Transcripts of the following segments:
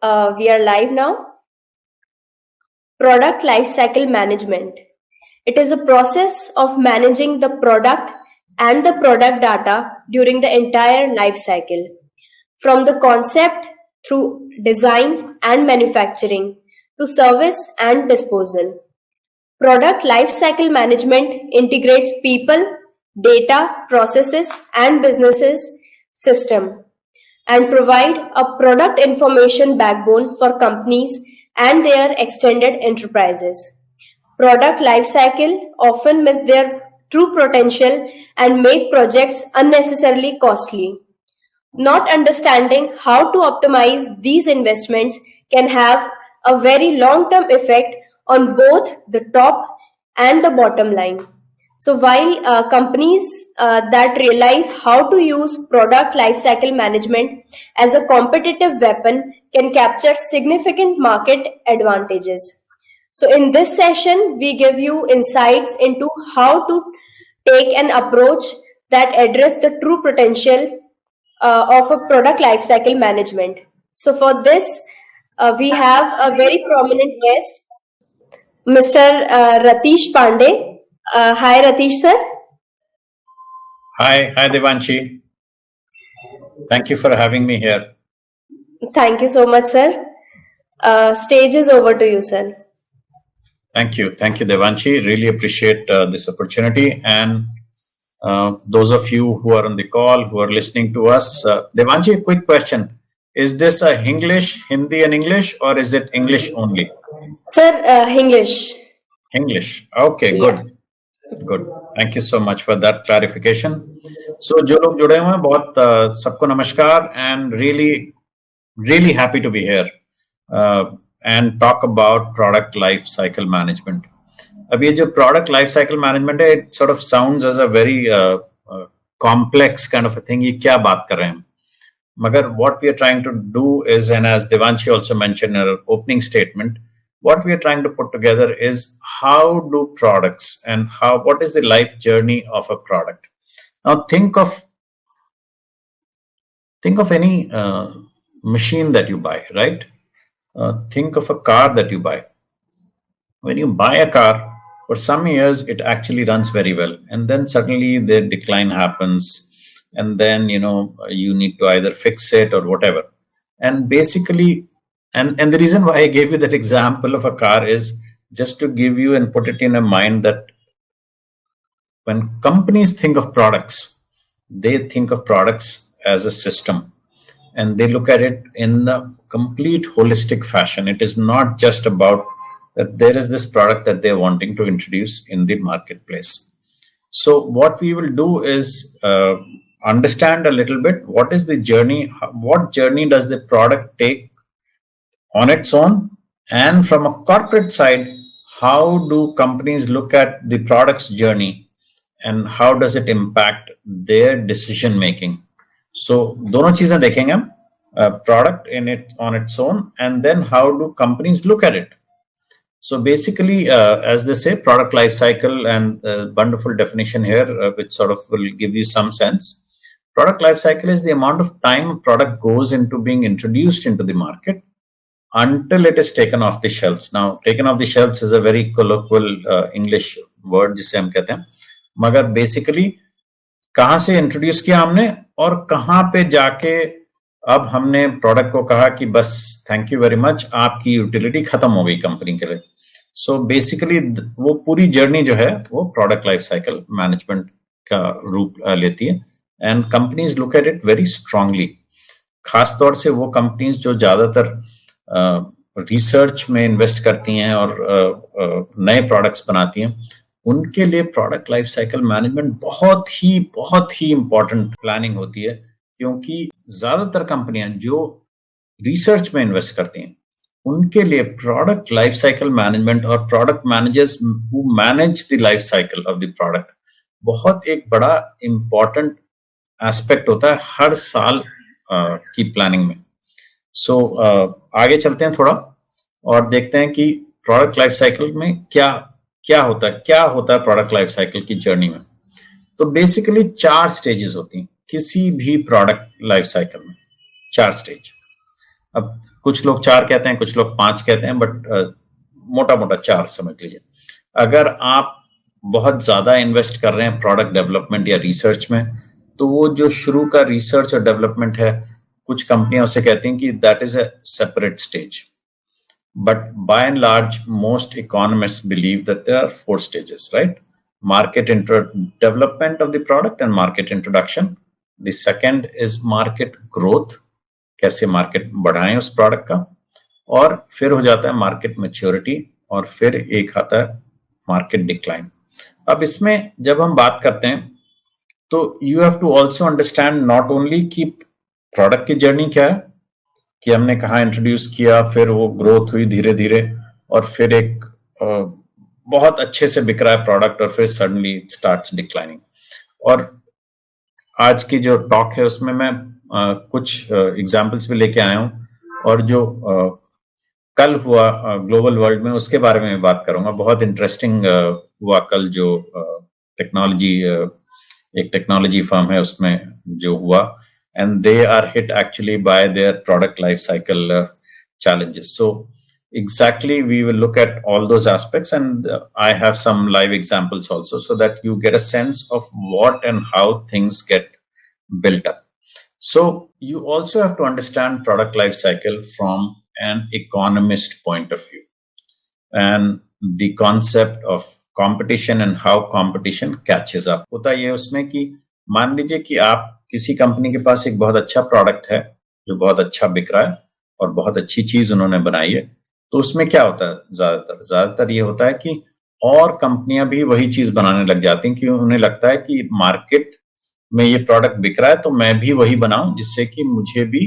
We are live now. Product lifecycle management. It is a process of managing the product and the product data during the entire life cycle, from the concept through design and manufacturing to service and disposal. Product lifecycle management integrates people, data, processes, and businesses system and provide a product information backbone for companies and their extended enterprises. Product lifecycle often miss their true potential and make projects unnecessarily costly. Not understanding how to optimize these investments can have a very long term effect on both the top and the bottom line. So, while companies that realize how to use product lifecycle management as a competitive weapon can capture significant market advantages. So, in this session, we give you insights into how to take an approach that address the true potential of a product lifecycle management. So, for this, we have a very prominent guest, Mr. Ratish Pandey. Hi, Ratish sir. Hi Devanshi. Thank you for having me here. Thank you so much, sir. Stage is over to you, sir. Thank you, Devanshi. Really appreciate this opportunity, and those of you who are on the call, who are listening to us. Devanshi, quick question: is this a Hindi and English, or is it English only? Sir, English. English. Okay, Yeah. Good. Thank you so much for that clarification. So, जो लोग जुड़े हुए हैं, बहुत सबको नमस्कार, and really happy to be here and talk about product life cycle management. अब ये जो product life cycle management है, it sort of sounds as a very complex kind of a thing. ये क्या बात कर रहे हैं? मगर what we are trying to do is, and as Devanshi also mentioned in her opening statement, what we are trying to put together is how do products and what is the life journey of a product. Now think of any machine that you buy, right? Think of a car that you buy. When you buy a car, for some years it actually runs very well, and then suddenly the decline happens, and then you need to either fix it or whatever. And basically, and the reason why I gave you that example of a car is just to give you and put it in a mind that when companies think of products, they think of products as a system, and they look at it in the complete holistic fashion. It is not just about that there is this product that they're wanting to introduce in the marketplace. So what we will do is understand a little bit what is the journey, what journey does the product take on its own, and from a corporate side, how do companies look at the product's journey and how does it impact their decision making. So दोनों चीजें देखेंगे हम, product on its own, and then how do companies look at it. So basically, as they say, product life cycle, and a wonderful definition here, which sort of will give you some sense. Product life cycle is the amount of time a product goes into being introduced into the market until it is taken off the shelves. Now, taken off the shelves is a very colloquial English word जिसे हम कहते हैं, मगर basically कहाँ से introduce किया हमने और कहाँ पे जाके अब हमने product को कहा कि बस thank you very much, आपकी utility खत्म हो गई कंपनी के लिए. So basically वो पूरी journey जो है वो product life cycle management का रूप लेती है, and companies look at it very strongly. खास तौर से वो companies जो ज्यादातर रिसर्च में इन्वेस्ट करती हैं और नए प्रोडक्ट्स बनाती हैं, उनके लिए प्रोडक्ट लाइफ साइकिल मैनेजमेंट बहुत ही इंपॉर्टेंट प्लानिंग होती है, क्योंकि ज्यादातर कंपनियां जो रिसर्च में इन्वेस्ट करती हैं उनके लिए प्रोडक्ट लाइफ साइकिल मैनेजमेंट और product managers who manage the life cycle of the product बहुत एक बड़ा इंपॉर्टेंट एस्पेक्ट होता है हर साल की प्लानिंग में. सो आगे चलते हैं थोड़ा और देखते हैं कि प्रोडक्ट लाइफ साइकिल में क्या होता है प्रोडक्ट लाइफ साइकिल की जर्नी में. तो बेसिकली 4 स्टेजेस होती हैं किसी भी प्रोडक्ट लाइफ साइकिल में, 4 स्टेज. अब कुछ लोग 4 कहते हैं, कुछ लोग 5 कहते हैं, बट मोटा मोटा 4 समझ लीजिए। अगर आप बहुत ज्यादा इन्वेस्ट कर रहे हैं प्रोडक्ट डेवलपमेंट या रिसर्च में, तो वो जो शुरू का रिसर्च और डेवलपमेंट है, कुछ कंपनियां उसे कहती हैं कि that is a separate stage. But by and large, most economists believe that there are 4 stages, right? Development of the product and market introduction. The second is market growth. कैसे market बढ़ाएं उस प्रोडक्ट का. और फिर हो जाता है market maturity, और फिर एक आता है मार्केट डिक्लाइन. अब इसमें जब हम बात करते हैं तो you have to also understand not only कि प्रोडक्ट की जर्नी क्या है, कि हमने कहाँ इंट्रोड्यूस किया, फिर वो ग्रोथ हुई धीरे धीरे, और फिर एक बहुत अच्छे से बिक रहा है प्रोडक्ट, और फिर सडनली इट स्टार्ट्स डिक्लाइनिंग. और आज की जो टॉक है उसमें मैं कुछ एग्जांपल्स भी लेके आया हूँ, और जो कल हुआ ग्लोबल वर्ल्ड में उसके बारे में बात करूंगा. बहुत इंटरेस्टिंग हुआ कल, जो टेक्नोलॉजी, एक टेक्नोलॉजी फर्म है उसमें जो हुआ, and they are hit actually by their product life cycle challenges. So exactly, we will look at all those aspects, and I have some live examples also, so that you get a sense of what and how things get built up. So you also have to understand product life cycle from an economist point of view, and the concept of competition and how competition catches up. होता ये उसमें कि मान लीजिए कि आप किसी company के पास एक बहुत अच्छा प्रोडक्ट है जो बहुत अच्छा बिक रहा है और बहुत अच्छी चीज उन्होंने बनाई है, तो उसमें क्या होता है, ज्यादातर ये होता है कि और कंपनियां भी वही चीज बनाने लग जाती हैं, क्योंकि उन्हें लगता है कि मार्केट में ये प्रोडक्ट बिक रहा है तो मैं भी वही बनाऊं, जिससे कि मुझे भी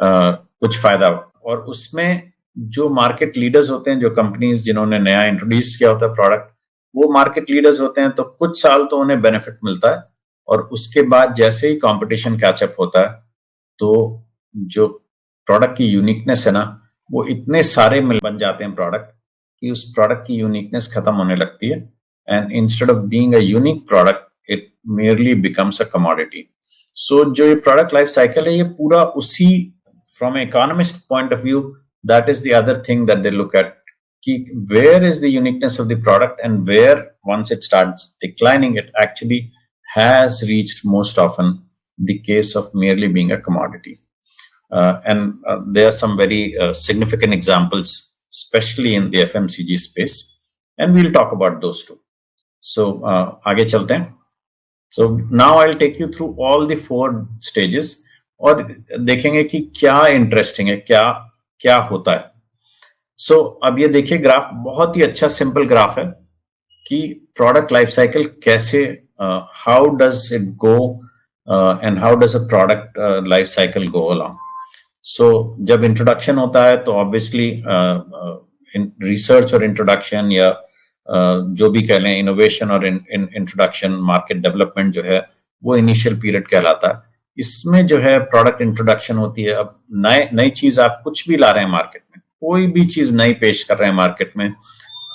कुछ फायदा हो. और उसमें जो मार्केट लीडर्स होते हैं, जो कंपनीज जिन्होंने नया इंट्रोड्यूस किया होता है प्रोडक्ट, वो मार्केट लीडर्स होते हैं, तो कुछ साल तो उन्हें बेनिफिट मिलता है, और उसके बाद जैसे ही कंपटीशन कैचअप होता है, तो जो प्रोडक्ट की यूनिकनेस है ना, वो इतने सारे मिल बन जाते हैं प्रोडक्ट, कि उस प्रोडक्ट की यूनिकनेस खत्म होने लगती है, and instead of being a unique product, it merely becomes a commodity. So जो ये प्रोडक्ट लाइफ साइकिल है, ये पूरा उसी, from economist point of view, that is the other thing that they look eight, कि where is the uniqueness of the product, and where once it starts declining, it actually has reached most often the case of merely being a commodity. And there are some very significant examples, especially in the FMCG space, and we'll talk about those too. So आगे चलते हैं. So now I'll take you through all the 4 stages, और देखेंगे कि क्या interesting है, क्या क्या होता है. So अब ये देखिए, ग्राफ बहुत ही अच्छा सिंपल ग्राफ है कि प्रोडक्ट लाइफ साइकिल कैसे, how does it go, and how does a product life cycle go along. So जब इंट्रोडक्शन होता है तो ऑब्वियसली रिसर्च और इंट्रोडक्शन, या जो भी कह लें, इनोवेशन और इंट्रोडक्शन, मार्केट डेवलपमेंट जो है, वो इनिशियल पीरियड कहलाता है. इसमें जो है प्रोडक्ट इंट्रोडक्शन होती है. अब नई चीज आप कुछ भी ला रहे हैं मार्केट में, कोई भी चीज नई पेश कर रहे हैं मार्केट में,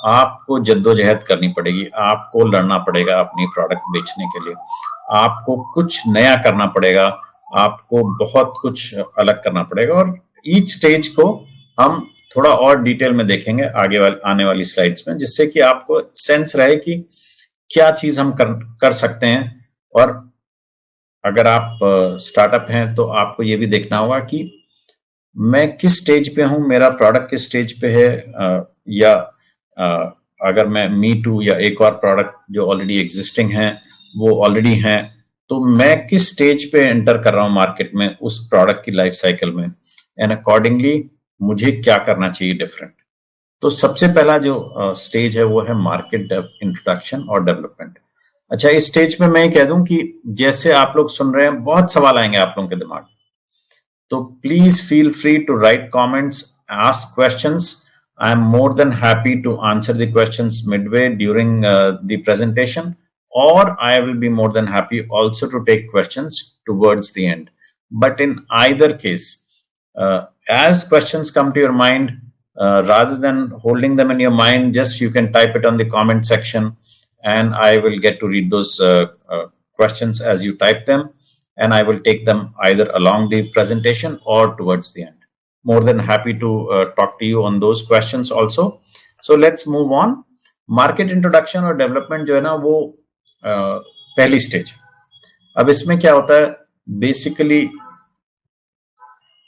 आपको जद्दोजहद करनी पड़ेगी, आपको लड़ना पड़ेगा अपनी प्रोडक्ट बेचने के लिए, आपको कुछ नया करना पड़ेगा, आपको बहुत कुछ अलग करना पड़ेगा. और ईच स्टेज को हम थोड़ा और डिटेल में देखेंगे आने वाली स्लाइड्स में, जिससे कि आपको सेंस रहे कि क्या चीज हम कर सकते हैं. और अगर आप स्टार्टअप हैं तो आपको ये भी देखना होगा कि मैं किस स्टेज पे हूं, मेरा प्रोडक्ट किस स्टेज पे है, या अगर मैं मी टू या एक और प्रोडक्ट जो ऑलरेडी एग्जिस्टिंग है वो ऑलरेडी हैं, तो मैं किस स्टेज पे एंटर कर रहा हूं मार्केट में उस प्रोडक्ट की लाइफ साइकिल में, एंड अकॉर्डिंगली मुझे क्या करना चाहिए डिफरेंट. तो सबसे पहला जो स्टेज है वो है मार्केट इंट्रोडक्शन और डेवलपमेंट. अच्छा, इस स्टेज पे मैं कह दूं कि जैसे आप लोग सुन रहे हैं, बहुत सवाल आएंगे आप लोगों के दिमाग में, तो please feel free to write comments, ask questions. I am more than happy to answer the questions midway during the presentation, or I will be more than happy also to take questions towards the end. But in either case, as questions come to your mind, rather than holding them in your mind, just you can type it on the comment section, and I will get to read those questions as you type them, and I will take them either along the presentation or towards the end. more than happy to talk to you on those questions also. So let's move on. Market introduction और development जो है ना वो पहली stage. अब इसमें क्या होता है, बेसिकली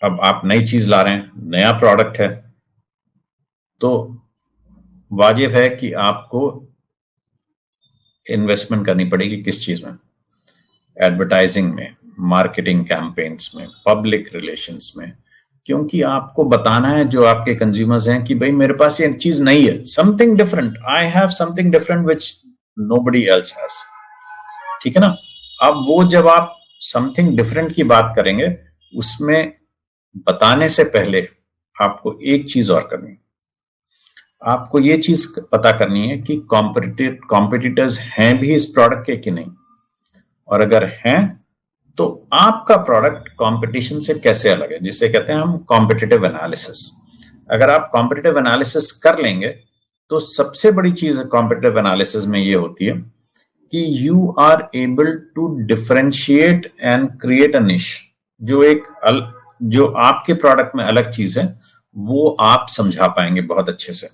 अब आप नई चीज ला रहे हैं, नया प्रोडक्ट है, तो वाजिब है कि आपको इन्वेस्टमेंट करनी पड़ेगी किस चीज में, एडवर्टाइजिंग में, मार्केटिंग कैंपेन्स में, पब्लिक रिलेशंस में, क्योंकि आपको बताना है जो आपके कंज्यूमर्स हैं कि भाई मेरे पास ये चीज नहीं है, something different, I have something different which nobody else has. ठीक है ना। अब वो जब आप समथिंग डिफरेंट की बात करेंगे, उसमें बताने से पहले आपको एक चीज और करनी है, आपको ये चीज पता करनी है कि कॉम्पिटिटर्स हैं भी इस प्रोडक्ट के कि नहीं, और अगर हैं तो आपका प्रोडक्ट कंपटीशन से कैसे अलग है, जिसे कहते हैं हम कॉम्पिटिटिव एनालिसिस। अगर आप कॉम्पिटिटिव एनालिसिस कर लेंगे तो सबसे बड़ी चीज कॉम्पिटिटिव एनालिसिस में ये होती है कि you are able to differentiate and create a niche. जो आपके प्रोडक्ट में अलग चीज है वो आप समझा पाएंगे बहुत अच्छे से,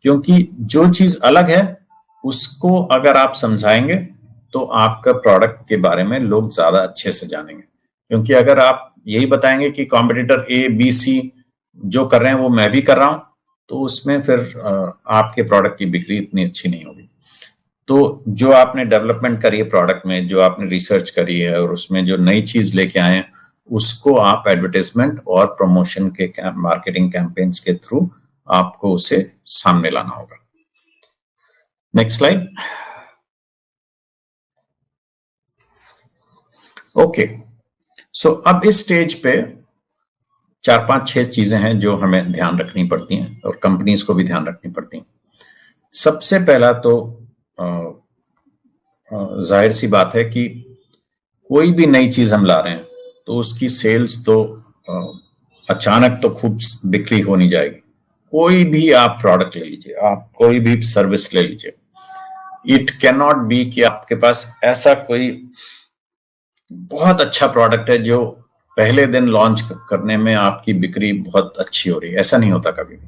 क्योंकि जो चीज अलग है उसको अगर आप समझाएंगे तो आपका प्रोडक्ट के बारे में लोग ज्यादा अच्छे से जानेंगे। क्योंकि अगर आप यही बताएंगे कि कॉम्पिटिटर ए बी सी जो कर रहे हैं वो मैं भी कर रहा हूं, तो उसमें फिर आपके प्रोडक्ट की बिक्री इतनी अच्छी नहीं होगी। तो जो आपने डेवलपमेंट करी है प्रोडक्ट में, जो आपने रिसर्च करी है और उसमें जो नई चीज लेके आए हैं, उसको आप एडवर्टाइजमेंट और प्रमोशन के मार्केटिंग कैंपेन्स के थ्रू आपको उसे सामने लाना होगा। Next slide. ओके, सो अब इस स्टेज पे 4-5-6 चीजें हैं जो हमें ध्यान रखनी पड़ती हैं और कंपनीज को भी ध्यान रखनी पड़ती हैं। सबसे पहला तो जाहिर सी बात है कि कोई भी नई चीज हम ला रहे हैं तो उसकी सेल्स तो अचानक तो खूब बिक्री हो नहीं जाएगी। कोई भी आप प्रोडक्ट ले लीजिए, आप कोई भी सर्विस ले लीजिए, इट कैन नॉट बी कि आपके पास ऐसा कोई बहुत अच्छा प्रोडक्ट है जो पहले दिन लॉन्च करने में आपकी बिक्री बहुत अच्छी हो रही है, ऐसा नहीं होता कभी भी।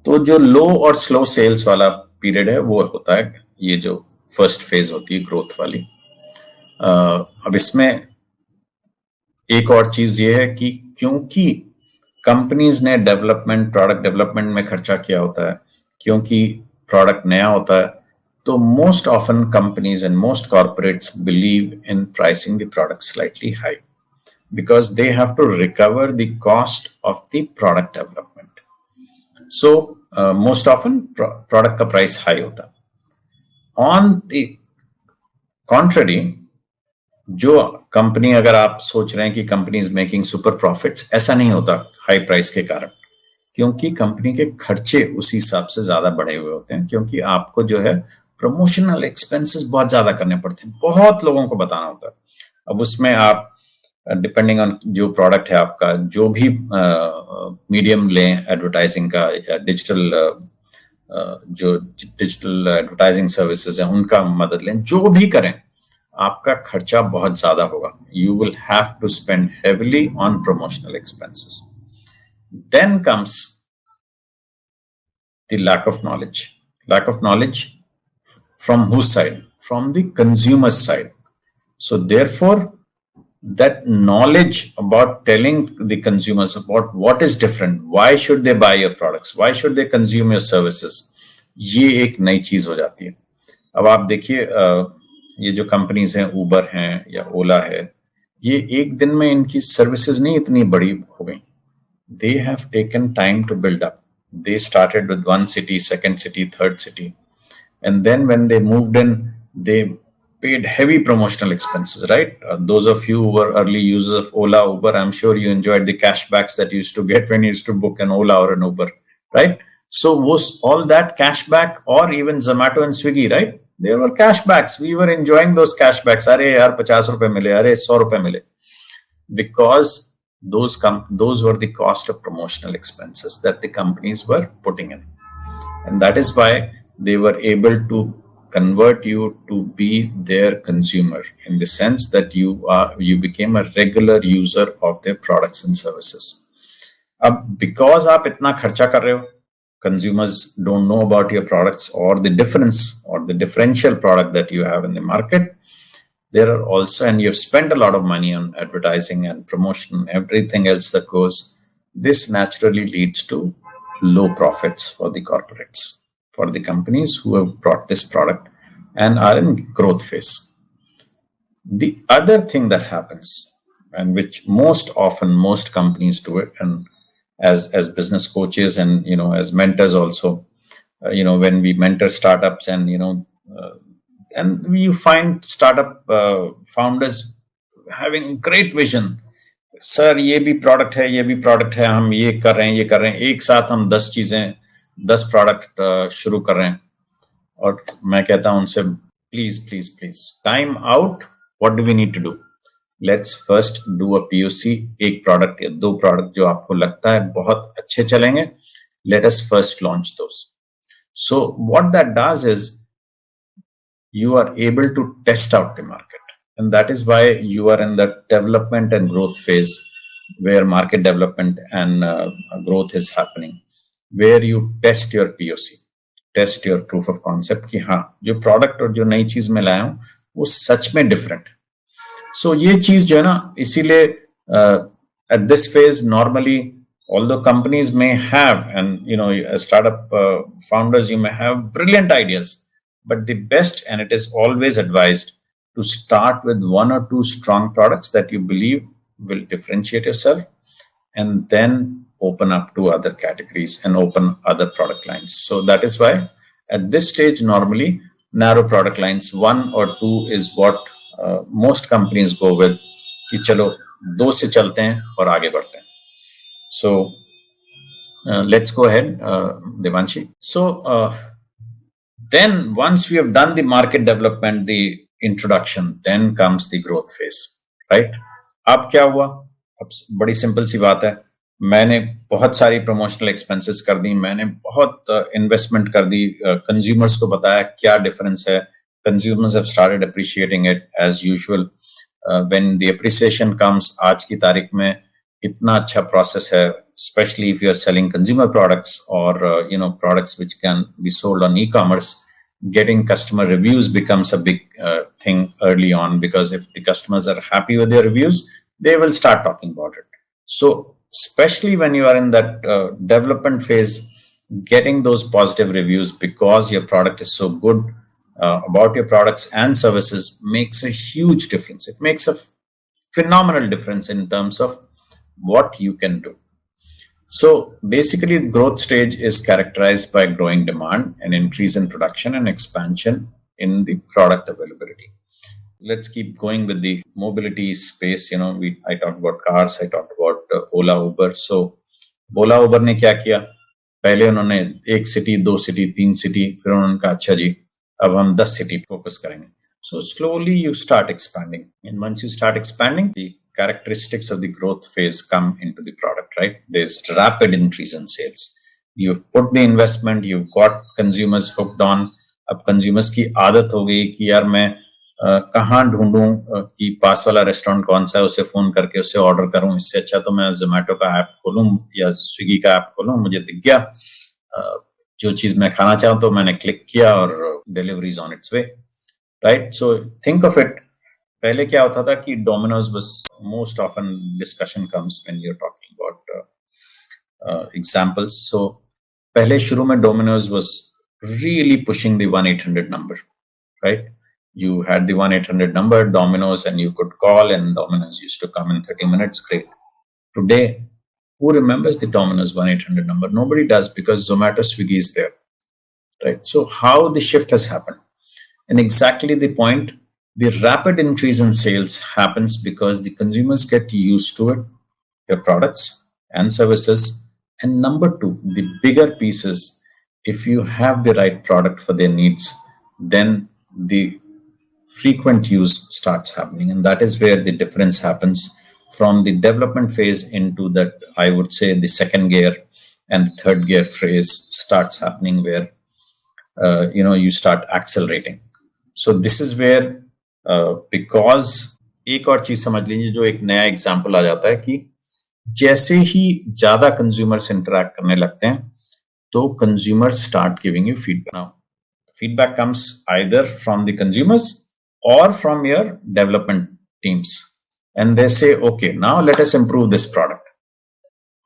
तो जो लो और स्लो सेल्स वाला पीरियड है वो होता है ये जो फर्स्ट फेज होती है ग्रोथ वाली। अब इसमें एक और चीज ये है कि क्योंकि कंपनीज ने प्रोडक्ट डेवलपमेंट में खर्चा किया होता है, क्योंकि प्रोडक्ट नया होता है, तो most often companies and most corporates believe in pricing the product slightly high because they have to recover the cost of the product development. So most often product का price high होता है। On the contrary, जो company, अगर आप सोच रहे हैं कि company is making super profits, ऐसा नहीं होता हाई प्राइस के कारण, क्योंकि कंपनी के खर्चे उसी हिसाब से ज्यादा बढ़े हुए होते हैं, क्योंकि आपको जो है प्रमोशनल एक्सपेंसेस बहुत ज्यादा करने पड़ते हैं, बहुत लोगों को बताना होता है। अब उसमें आप डिपेंडिंग ऑन जो प्रोडक्ट है आपका, जो भी मीडियम लें एडवर्टाइजिंग का या जो डिजिटल एडवर्टाइजिंग सर्विसेज हैं उनका मदद लें, जो भी करें आपका खर्चा बहुत ज्यादा होगा। You will have to spend heavily on promotional expenses. Then comes the lack of knowledge from whose side? From the consumer's side. So therefore, that knowledge about telling the consumers about what is different, why should they buy your products, why should they consume your services, ये एक नई चीज हो जाती है। अब आप देखिए ये जो कंपनीज हैं, उबर हैं या ओला है, ये एक दिन में इनकी सर्विसेज नहीं इतनी बड़ी हो गई। They have taken time to build up. They started with one city, second city, third city. And then when they moved in, they paid heavy promotional expenses, right? Those of you who were early users of Ola, Uber, I'm sure you enjoyed the cashbacks that you used to get when you used to book an Ola or an Uber, right? So was all that cashback, or even Zomato and Swiggy, right? There were cashbacks. We were enjoying those cashbacks. Arey yaar 50 rupees mile, arey 100 rupees mile. Because those were the cost of promotional expenses that the companies were putting in. And that is why they were able to convert you to be their consumer, in the sense that you became a regular user of their products and services. अब because आप इतना खर्चा कर रहे हो, consumers don't know about your products or the difference or the differential product that you have in the market. There are also, and you've spent a lot of money on advertising and promotion, everything else that goes. This naturally leads to low profits for the corporates, for the companies who have brought this product and are in growth phase. The other thing that happens, and which most often most companies do it, and as business coaches and as mentors also, when we mentor startups and and you find startup founders having great vision. Sir ये भी product है, ये भी product है, हम ये कर रहे हैं, ये कर रहे हैं, एक साथ हम 10 चीजें 10 प्रोडक्ट शुरू कर रहे हैं. और मैं कहता हूं उनसे, please please please time out. What do we need to do? Let's first do a POC, एक प्रोडक्ट या 2 प्रोडक्ट जो आपको लगता है बहुत अच्छे चलेंगे. Let us first launch those. So what that does is you are able to test out the market, and that is why you are in the development and growth phase, where market development and growth is happening, where you test your POC, test your proof of concept कि हाँ जो product और जो नई चीज में लाया हूँ वो सच में different. So ये चीज जो है ना, इसीलिए at this phase normally, although companies may have, and as startup founders you may have brilliant ideas, but the best, and it is always advised, to start with 1 or 2 strong products that you believe will differentiate yourself, and then open up to other categories and open other product lines. So that is why at this stage normally narrow product lines 1 or 2 is what most companies go with, कि चलो 2 से चलते हैं और आगे बढ़ते हैं. So let's go ahead, Devanshi. So then once we have done the market development, the introduction, then comes the growth phase, right? अब क्या हुआ? अब बड़ी सिंपल सी बात है, मैंने बहुत सारी प्रमोशनल एक्सपेंसेस कर दी, मैंने बहुत इन्वेस्टमेंट कर दी, कंज्यूमर्स को बताया क्या डिफरेंस है. Consumers have started appreciating it as usual. When the appreciation comes, आज की तारीख में इतना अच्छा प्रोसेस है, especially if you are selling consumer products or products which can be sold on e-commerce. Getting customer reviews becomes a big thing early on, because if the customers are happy with their reviews, they will start talking about it. So especially when you are in that development phase, getting those positive reviews because your product is so good, about your products and services, makes a huge difference. It makes a phenomenal difference in terms of what you can do. So basically, the growth stage is characterized by growing demand, an increase in production, and expansion in the product availability. Let's keep going with the mobility space. I talked about cars, I talked about Ola, Uber. So Ola, Uber ने क्या किया? पहले उन्होंने 1 city, 2 city, 3 city, फिर उन्होंने कहा अच्छा जी अब हम 10 सिटी फोकस करेंगे. So slowly you start expanding, and once you start expanding, the characteristics of the growth phase come into the product, right? There's rapid increase in sales. You've put the investment, you've got consumers hooked on. अब consumers की आदत हो गई कि यार मैं कहाँ ढूंढूं कि पास वाला रेस्टोरेंट कौन सा है, उसे फोन करके उसे ऑर्डर करूं. इससे अच्छा तो मैं जोमेटो का ऐप खोलूं या स्विगी का ऐप खोलूं, मुझे दिख गया जो चीज मैं खाना चाहूं तो मैंने क्लिक किया और delivery is on it's way, right? So think of it. पहले क्या होता था कि Domino's was most often discussion comes when you're talking about examples. So पहले शुरू में Domino's was really pushing the 1-800 number, right? You had the 1-800 number, Domino's, and you could call, and Domino's used to come in 30 minutes. Great. Today, who remembers the Domino's 1-800 number? Nobody does, because Zomato, Swiggy is there, right? So how the shift has happened, and exactly the point. The rapid increase in sales happens because the consumers get used to it, your products and services. And number 2, the bigger piece is, if you have the right product for their needs, then the frequent use starts happening. And that is where the difference happens from the development phase into that, I would say, the second gear and the third gear phase starts happening, where you start accelerating. So this is where because एक और चीज समझ लीजिए, जो एक नया example आ जाता है कि जैसे ही ज्यादा कंज्यूमर्स इंटरैक्ट करने लगते हैं तो consumers start giving you feedback. Now feedback comes either from the consumers or from your development teams, and they say, okay, now let us improve this product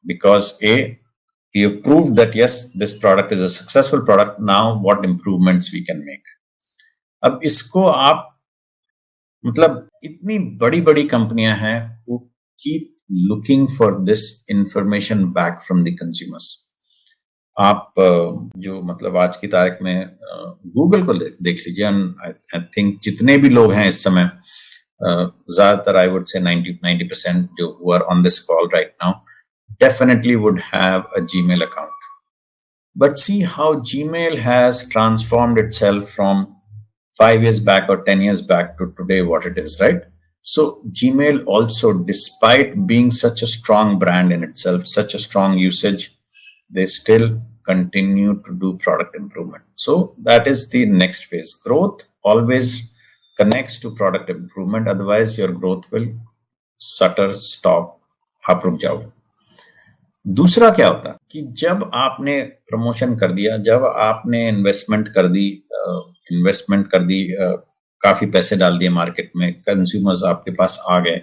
because you have proved that yes, this product is a successful product. Now what improvements we can make. अब इसको आप मतलब इतनी बड़ी बड़ी कंपनियां हैं who keep looking for this information back from the consumers. आप जो मतलब आज की तारीख में गूगल को देख लीजिए. आई थिंक जितने भी लोग हैं इस समय, ज्यादातर आई वुड से 90% जो who are on this call right now definitely would have a Gmail account. But see how Gmail has transformed itself from 5 years back or 10 years back to today what it is, right? So Gmail also, despite being such a strong brand in itself, such a strong usage, they still continue to do product improvement. So that is the next phase. Growth always connects to product improvement. Otherwise your growth will stutter, stop, आप रुक जाओगे. दूसरा क्या होता है कि जब आपने प्रमोशन कर दिया, जब आपने इन्वेस्टमेंट कर दी, काफी पैसे डाल दिए मार्केट में, कंज्यूमर्स आपके पास आ गए,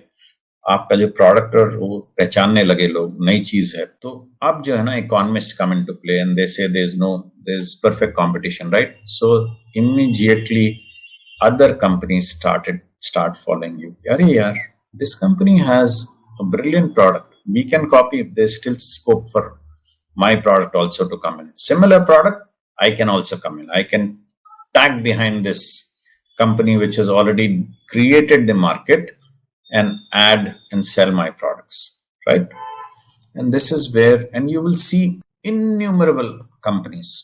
आपका जो प्रोडक्ट और वो पहचानने लगे लोग, नई चीज है, तो अब जो है ना economics come into play and they say there is perfect competition, right? So immediately other companies start following you. अरे यार, this company has a brilliant product, we can copy. There's still scope for my product also to come in. Similar product, I can also come in. I can tag behind this company which has already created the market and add and sell my products, right? And this is where, and you will see innumerable companies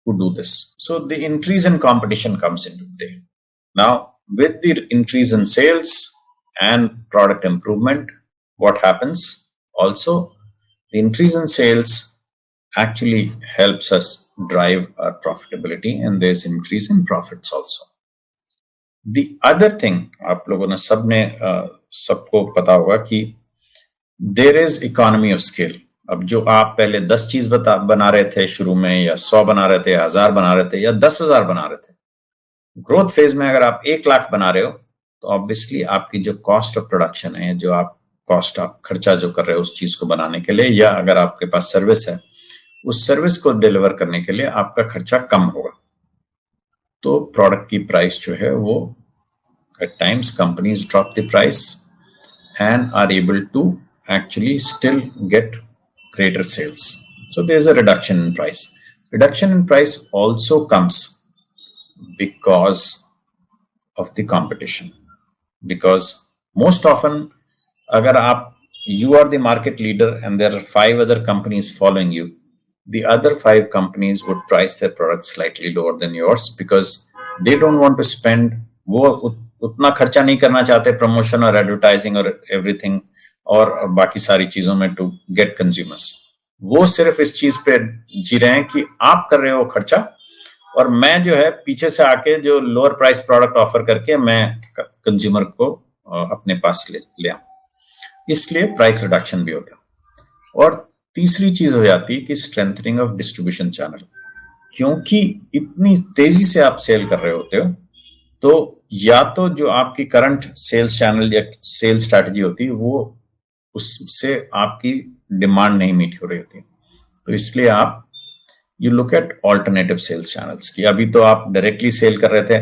who do this. So the increase in competition comes into play. Now, with the increase in sales and product improvement, what happens? Also, the increase in sales actually helps us drive our profitability, and there's increase in profits also. The other thing, आप लोगों ने सबको पता होगा कि there is economy of scale. अब जो आप पहले 10 चीज बना रहे थे शुरू में, या 100 बना रहे थे, 1000 बना रहे थे, या 10,000 बना रहे थे, ग्रोथ फेज में अगर आप 1 लाख बना रहे हो तो ऑब्वियसली आपकी जो कॉस्ट ऑफ प्रोडक्शन है, जो आप खर्चा जो कर रहे हो उस चीज को बनाने के लिए, या अगर आपके पास सर्विस है, उस सर्विस को डिलीवर करने के लिए आपका खर्चा कम होगा. तो प्रोडक्ट की प्राइस जो है वो at times companies drop the price and are able to actually still get greater sales. So there's a reduction in price. Reduction in price also comes because of the competition. Because most often, agar you are the market leader and there are 5 other companies following you, the other 5 companies would price their products slightly lower than yours because they don't want to spend, वो उतना खर्चा नहीं करना चाहते promotion और advertising और everything और बाकी सारी चीजों में टू गेट कंज्यूमर्स. वो सिर्फ इस चीज पे जी रहे हैं कि आप कर रहे हो खर्चा और मैं जो है पीछे से आके जो लोअर प्राइस प्रोडक्ट ऑफर करके मैं कंज्यूमर को अपने पास ले आऊं. इसलिए प्राइस रिडक्शन भी होता. और तीसरी चीज हो जाती है कि स्ट्रेंथनिंग ऑफ डिस्ट्रीब्यूशन चैनल. क्योंकि इतनी तेजी से आप सेल कर रहे होते हो, तो या तो जो आपकी करंट सेल्स चैनल या सेल्स स्ट्रैटेजी होती है वो उससे आपकी डिमांड नहीं मीट हो रही होती, तो इसलिए आप you look at alternative sales channels की. अभी तो आप डायरेक्टली सेल कर रहे थे,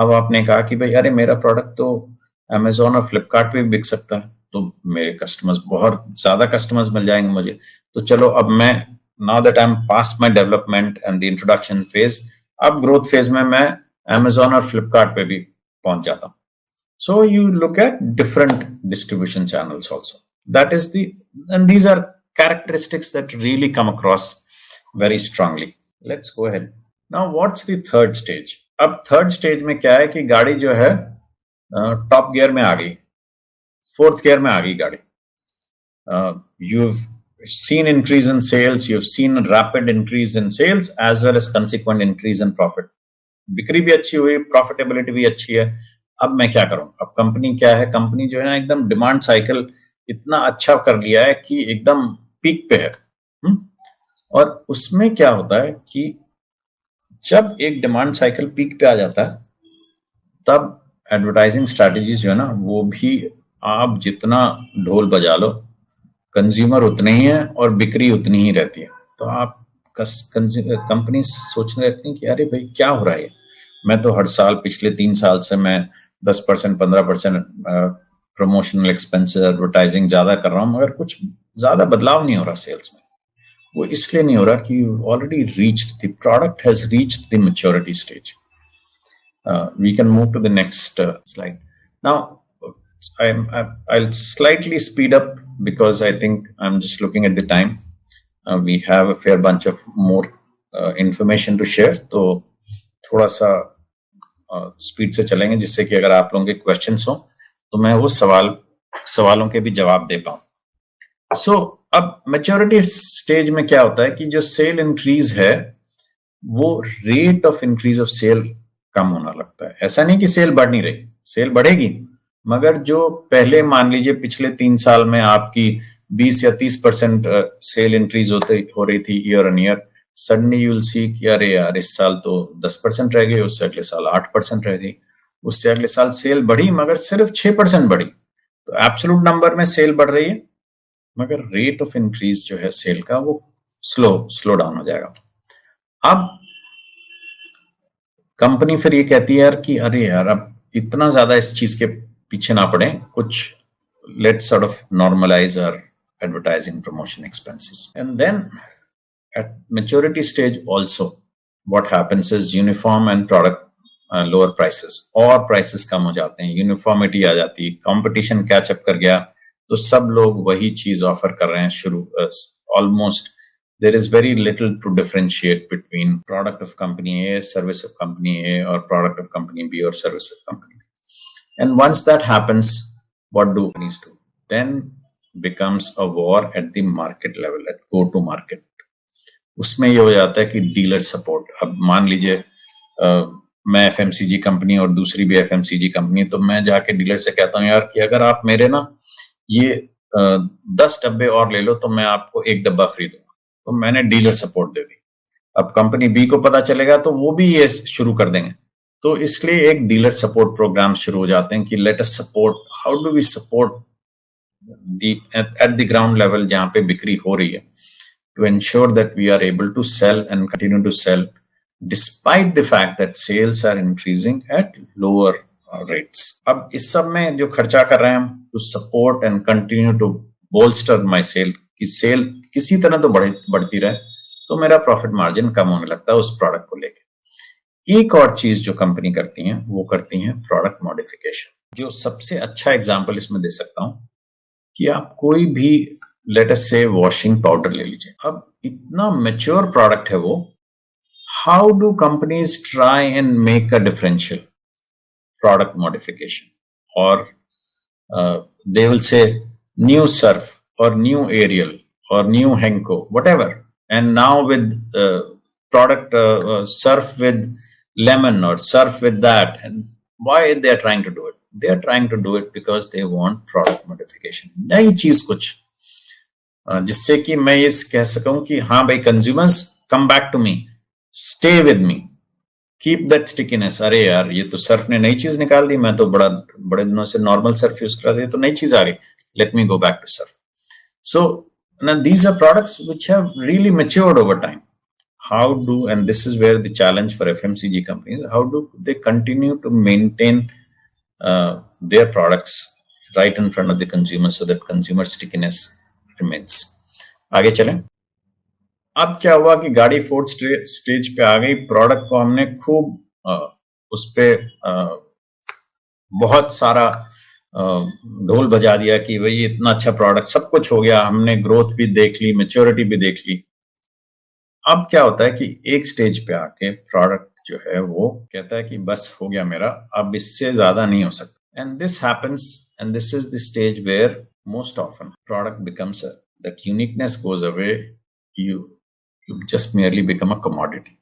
अब आपने कहा कि भाई अरे मेरा प्रोडक्ट तो अमेजोन और फ्लिपकार्ट पे भी बिक सकता है, तो मेरे कस्टमर्स, बहुत ज्यादा कस्टमर्स मिल जाएंगे मुझे, तो चलो अब मैं now that I am pass my development and the introduction phase, अब ग्रोथ फेज में मैं अमेजोन और फ्लिपकार्ट पे भी पहुंच जाता हूं. So you look at different distribution channels also. That is and these are characteristics that really come across very strongly. Let's go ahead. Now what's the third stage? अब third stage में क्या है कि गाड़ी जो है टॉप गियर में आ गई, फोर्थ गियर में आ गई गाड़ी. you've seen increase in sales, you've seen a rapid increase in sales as well as consequent increase in profit. बिक्री भी अच्छी हुई, प्रॉफिटेबिलिटी भी अच्छी है. अब मैं क्या करूं? अब कंपनी क्या है, कंपनी जो है ना एकदम डिमांड साइकिल इतना अच्छा कर लिया है कि एकदम पीक पे है। और उसमें क्या होता है कि जब एक डिमांड साइकिल पीक पे आ जाता है, तब एडवर्टाइजिंग स्ट्रैटेजीज जो है ना, वो भी आप जितना ढोल बजा लो, कंज्यूमर उतने ही है और बिक्री उतनी ही रहती है। तो आप कंपनी सोचने लगती है कि अरे भाई क्या हो रहा है, मैं तो हर साल पिछले 3 साल से मैं 10% 15% प्रमोशनल एक्सपेंसेस एडवर्टाइजिंग ज्यादा कर रहा हूं, मगर कुछ ज्यादा बदलाव नहीं हो रहा सेल्स में। वो इसलिए नहीं हो रहा कि already reached the product has reached the maturity stage. We can move to the next slide now. I'll slightly speed up because I think I'm just looking at the time. We have a fair bunch of more information to share, तो थोड़ा सा speed से चलेंगे, जिससे कि अगर आप लोगों के क्वेश्चंस हो तो मैं वो सवालों के भी जवाब दे पाऊं। सो अब मैच्योरिटी स्टेज में क्या होता है कि जो सेल इंक्रीज है, वो rate of increase of sale कम होना लगता है। ऐसा नहीं कि सेल बढ़ नहीं रही, सेल बढ़ेगी, मगर जो पहले मान लीजिए पिछले 3 साल में आपकी 20 या 30% सेल इंक्रीज हो रही थी year on year, suddenly you will see कि अरे यार इस साल तो 10% रह गई, उससे अगले साल 8% रह गई, उससे अगले साल सेल बढ़ी मगर सिर्फ 6% बढ़ी। तो एब्सोल्यूट नंबर में सेल बढ़ रही है, मगर रेट ऑफ इंक्रीज जो है सेल का वो स्लो डाउन हो जाएगा। अब कंपनी फिर ये कहती है यार कि अरे यार अब इतना ज्यादा इस चीज के पीछे ना पड़े, कुछ let's sort of normalize our advertising promotion expenses. And then at maturity stage also what happens is uniform and product lower prices, और prices कम हो जाते हैं, यूनिफॉर्मिटी आ जाती है, कंपटीशन कैच अप कर गया, तो सब लोग वही चीज ऑफर कर रहे हैं शुरू। Almost there is very little to differentiate between product of company A, service of company A, or product of company B or service of company B. And once that happens, what do companies do? Then becomes a war at the market level, at go to market. उसमें ये हो जाता है कि dealer support. अब मान लीजिए मैं एफएमसीजी कंपनी और दूसरी भी एफएमसीजी कंपनी, तो मैं जाके डीलर से कहता हूँ यार कि अगर आप मेरे ना ये 10 डब्बे और ले लो तो मैं आपको 1 डब्बा फ्री दूंगा। तो मैंने डीलर सपोर्ट दे दी। अब कंपनी बी को पता चलेगा तो वो भी ये शुरू कर देंगे। तो इसलिए एक डीलर सपोर्ट प्रोग्राम शुरू हो जाते हैं कि let us support, how do we support at the ground level जहां पे बिक्री हो रही है, to ensure that we are able to sell and continue to sell despite the fact that sales are increasing at lower rates. अब इस सब में जो खर्चा कर रहे हैं हम to support and continue to bolster my sale, कि सेल किसी तरह तो बढ़ती रहे, तो मेरा प्रॉफिट मार्जिन कम होने लगता है उस प्रोडक्ट को लेके। एक और चीज जो कंपनी करती है वो करती है प्रोडक्ट मॉडिफिकेशन। जो सबसे अच्छा एग्जांपल इसमें दे सकता हूं कि आप कोई भी लेट अस से वॉशिंग पाउडर ले लीजिए। अब इतना मैच्योर प्रोडक्ट है वो, how do companies try and make a differential product modification, और they will say new Surf और न्यू एरियल और new Henko whatever, and now with product Surf with lemon और Surf with that, and why they are trying to do it? They are trying to do it because they want product modification, नई चीज कुछ, जिससे कि मैं ये कह सकूं कि हाँ भाई consumers come back to me, stay with me, keep that stickiness. अरे यार ये तो सर्फ ने नई चीज निकाल दी, मैं तो बड़े दिनों से नॉर्मल सर्फ यूज कर रहा था, तो नई चीज आ गई, let me go back to Surf. So these are products which have really matured over time. How do, and this is where the challenge for FMCG companies, how do they continue to maintain their products right in front of the consumer so that consumer stickiness remains. आगे चलें। अब क्या हुआ कि गाड़ी fourth stage पे आ गई, product को हमने खूब उस पे बहुत सारा ढोल बजा दिया कि भाई इतना अच्छा प्रोडक्ट, सब कुछ हो गया, हमने ग्रोथ भी देख ली, मैच्योरिटी भी देख ली। अब क्या होता है कि एक स्टेज पे आके प्रोडक्ट जो है वो कहता है कि बस हो गया मेरा, अब इससे ज्यादा नहीं हो सकता। And this happens, and this is the stage where most often product becomes that uniqueness goes away, you just merely become a commodity.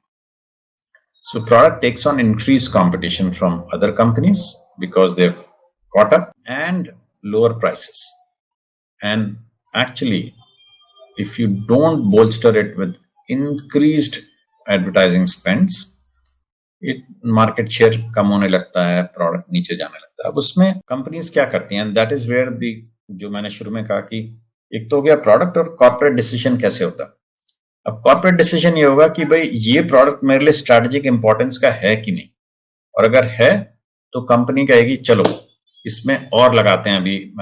So product takes on increased competition from other companies because they've caught up, and lower prices. and actually if you don't bolster it with increased advertising spends, it market share कम होने लगता है, product नीचे जाने लगता है. अब उसमें कंपनीज क्या करती हैं, दैट इज वेयर दी, जो मैंने शुरू में कहा कि एक तो हो गया प्रोडक्ट और कॉर्पोरेट डिसीजन कैसे होता है. अब कॉर्पोरेट डिसीजन ये होगा कि भाई ये प्रोडक्ट मेरे लिए स्ट्रैटेजिक इंपॉर्टेंस का है कि नहीं, और अगर है तो कंपनी कहेगी चलो इसमें और लगाते हैं अभी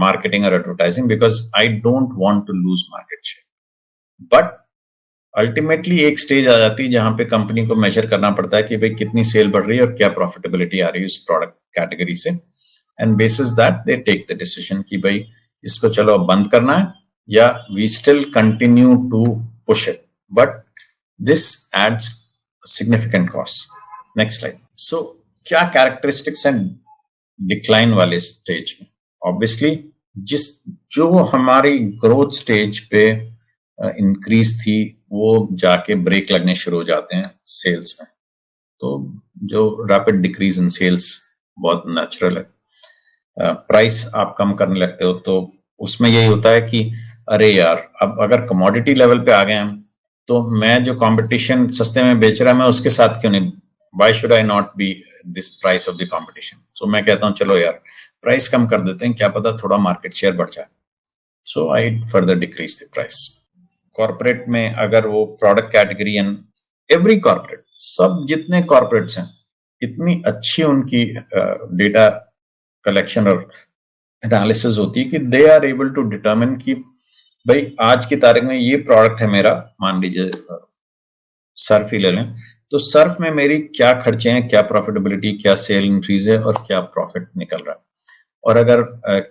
मार्केटिंग और advertising, because I don't want to lose market share. But ultimately एक स्टेज आ जाती है जहां पे कंपनी को मेजर करना पड़ता है कि भाई कितनी सेल बढ़ रही है और क्या प्रॉफिटेबिलिटी आ रही है उस प्रोडक्ट कैटेगरी से, and basis that they take the decision कि भाई इसको चलो अब बंद करना है या we still continue to push it, but this adds significant cost. Next slide. So क्या कैरेक्टरिस्टिक्स एंड डिक्लाइन वाले स्टेज में, ऑब्वियसली जो हमारी ग्रोथ स्टेज पे इंक्रीज थी वो जाके ब्रेक लगने शुरू हो जाते हैं सेल्स में. तो जो रैपिड डिक्रीज इन सेल्स बहुत नेचुरल है. प्राइस आप कम करने लगते हो तो उसमें यही होता है कि अरे यार अब अगर कमोडिटी लेवल पे आ गए हम तो मैं जो कंपटीशन सस्ते में बेच रहा है मैं उसके साथ क्यों नहीं, why should I not be this price of the competition. So मैं कहता हूँ चलो यार प्राइस कम कर देते हैं, क्या पता थोड़ा मार्केट शेयर बढ़ जाए. So I further decrease the price. Corporate में अगर वो product category and every corporate, सब जितने कॉर्पोरेट्स हैं इतनी अच्छी उनकी डेटा कलेक्शन और एनालिसिस होती है कि they are able to determine कि भाई आज की तारीख में ये प्रोडक्ट है मेरा, मान लीजिए सर्फ ही ले लें, तो सर्फ में मेरी क्या खर्चे हैं, क्या प्रॉफिटेबिलिटी, क्या सेल इंक्रीज है और क्या प्रॉफिट निकल रहा है, और अगर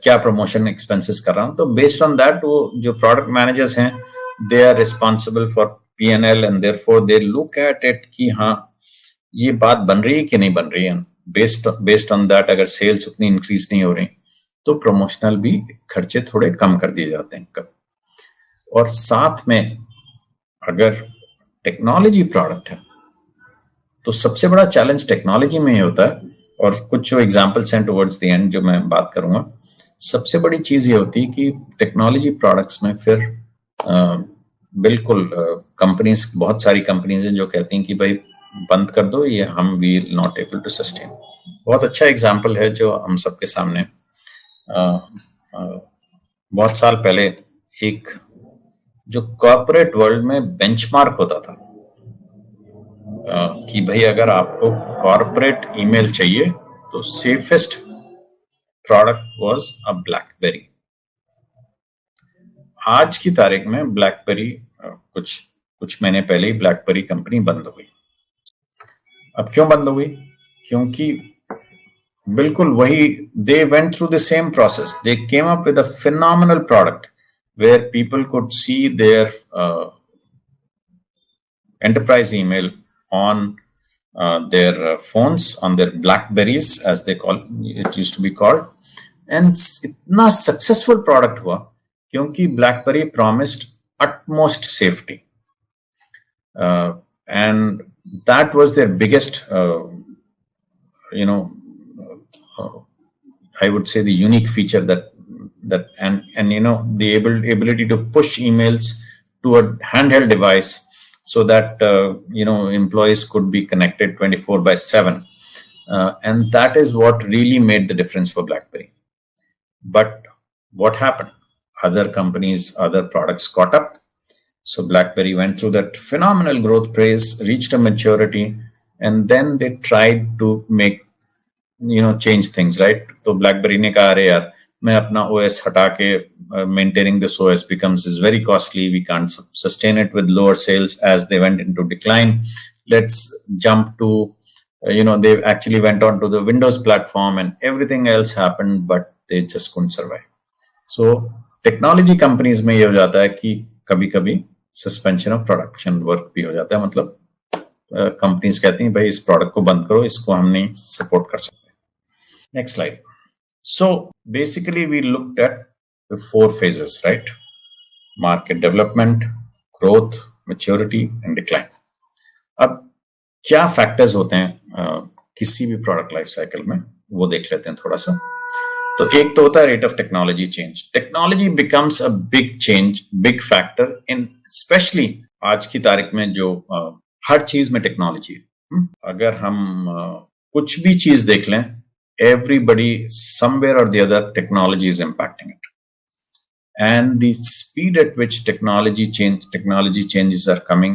क्या प्रमोशन एक्सपेंसेस कर रहा हूं, तो बेस्ड ऑन दैट वो जो प्रोडक्ट मैनेजर्स हैं they are responsible for P&L and therefore they look at it कि हाँ ये बात बन रही है कि नहीं बन रही है. बेस्ड ऑन दैट अगर सेल्स उतनी इंक्रीज नहीं हो रही तो प्रमोशनल भी खर्चे थोड़े कम कर दिए जाते हैं. कब और साथ में अगर टेक्नोलॉजी प्रोडक्ट है तो सबसे बड़ा चैलेंज टेक्नोलॉजी में ही होता है, और कुछ जो एग्जांपल्स हैं टुवर्ड्स द एंड जो मैं बात करूंगा. सबसे बड़ी चीज ये होती है कि टेक्नोलॉजी प्रोडक्ट्स में फिर बिल्कुल कंपनीज, बहुत सारी कंपनीज हैं जो कहती हैं कि भाई बंद कर दो, ये हम we not able to sustain. बहुत अच्छा एग्जांपल है जो हम सबके सामने बहुत साल पहले एक जो कॉर्पोरेट वर्ल्ड में बेंचमार्क होता था कि भाई अगर आपको कॉर्पोरेट ईमेल चाहिए तो safest product was a blackberry. आज की तारीख में ब्लैकबेरी कुछ महीने पहले ही ब्लैकबेरी कंपनी बंद हो गई. अब क्यों बंद हो गई? क्योंकि बिल्कुल वही, they went through the same process, they came up with a phenomenal product where people could see their enterprise email on their phones, on their Blackberries as they call it used to be called, and इतना successful product हुआ क्योंकि BlackBerry promised utmost safety, and that was their biggest I would say the unique feature that and the ability to push emails to a handheld device so that employees could be connected 24/7, and that is what really made the difference for BlackBerry. But what happened? Other companies, other products caught up. So BlackBerry went through that phenomenal growth phase, reached a maturity, and then they tried to make change things, right? तो BlackBerry ने कहा अरे यार मैं अपना OS हटा के maintaining this OS becomes is very costly. We can't sustain it with lower sales as they went into decline. Let's jump to they actually went on to the Windows platform and everything else happened, but they just couldn't survive. So technology companies में ये हो जाता है कि कभी कभी suspension of production work भी हो जाता है. मतलब कंपनीज कहती हैं भाई इस प्रोडक्ट को बंद करो, इसको हम नहीं सपोर्ट कर सकते. Next slide. So basically we looked at the 4 phases, right? Market development, growth, maturity and decline. अब क्या फैक्टर्स होते हैं किसी भी प्रोडक्ट लाइफ साइकिल में वो देख लेते हैं थोड़ा सा. तो एक तो होता है rate of technology change. Technology becomes a big change, big factor in specially आज की तारीख में जो हर चीज में टेक्नोलॉजी है. अगर हम कुछ भी चीज देख लें, everybody somewhere or the other technology is impacting it, and the speed at which technology changes are coming,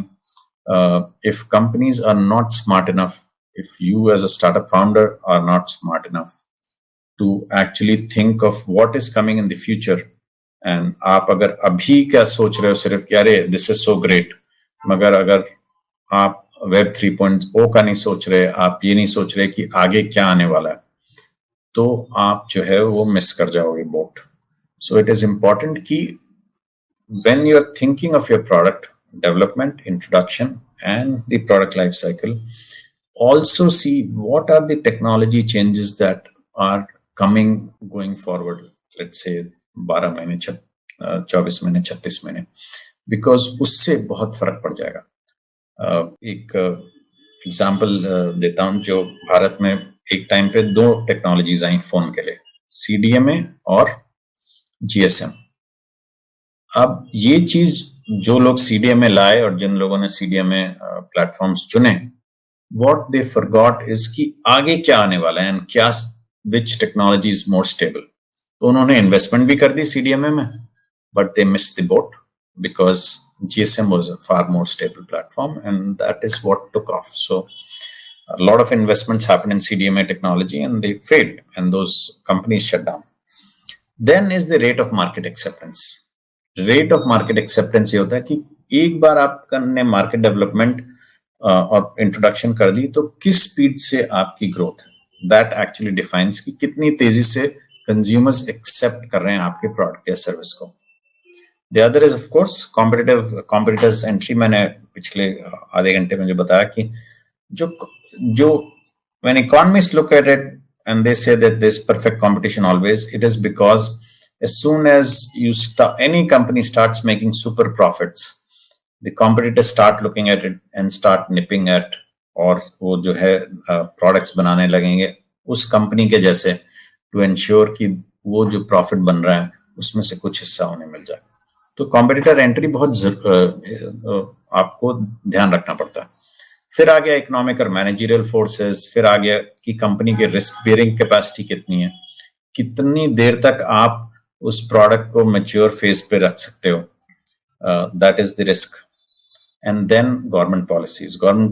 if companies are not smart enough, if you as a startup founder are not smart enough to actually think of what is coming in the future, and आप अगर अभी क्या सोच रहे हो सिर्फ कि अरे दिस इज सो ग्रेट, मगर अगर आप वेब 3.0 का नहीं सोच रहे, आप ये नहीं सोच रहे कि आगे क्या आने वाला है, तो आप जो है वो मिस कर जाओगे boat. So it is important कि when you are thinking of your product development, introduction, and the product life cycle, also see what are the technology changes that are coming going forward, let's say 12 महीने 24 महीने 36 महीने, because उससे बहुत फर्क पड़ जाएगा. एक एग्जाम्पल देता हूं. जो भारत में एक टाइम पे 2 टेक्नोलॉजीज आई फोन के लिए, CDMA और GSM. अब ये चीज जो लोग CDMA लाए और जिन लोगों ने CDMA प्लेटफॉर्म्स चुने, व्हाट दे फॉरगॉट इज कि आगे क्या आने वाला है एंड क्या विच टेक्नोलॉजी इज मोर स्टेबल. तो उन्होंने इन्वेस्टमेंट भी कर दी CDMA में, but they missed the boat because GSM was a far more stable platform, and that is what took off. So a lot of investments happened in CDMA technology and they failed, and those companies shut down. Then is the rate of market acceptance. Rate of market acceptance ये होता है कि एक बार आपने market development और introduction कर दी तो किस स्पीड से आपकी ग्रोथ है. दैट एक्चुअली डिफाइंस कि कितनी तेजी से कंज्यूमर्स एक्सेप्ट कर रहे हैं आपके प्रोडक्ट या सर्विस को. The other is of course competitors entry. मैंने पिछले आधे घंटे में जो बताया कि जो when economists look at it and they say that there's perfect competition always, it is because as soon as any company starts making super profits, the competitors start looking at it and start nipping at, और वो जो है products बनाने लगेंगे उस company के जैसे to ensure कि वो जो profit बन रहा है उसमें से कुछ हिस्सा उन्हें मिल जाए. तो कॉम्पिटिटर एंट्री बहुत आपको ध्यान रखना पड़ता है. फिर आ गया इकोनॉमिक और मैनेजरियल फोर्सेस. फिर आ गया कि कंपनी के रिस्क बेयरिंग कैपेसिटी कितनी है, कितनी देर तक आप उस प्रोडक्ट को मैच्योर फेज पे रख सकते हो. That is the risk. And then government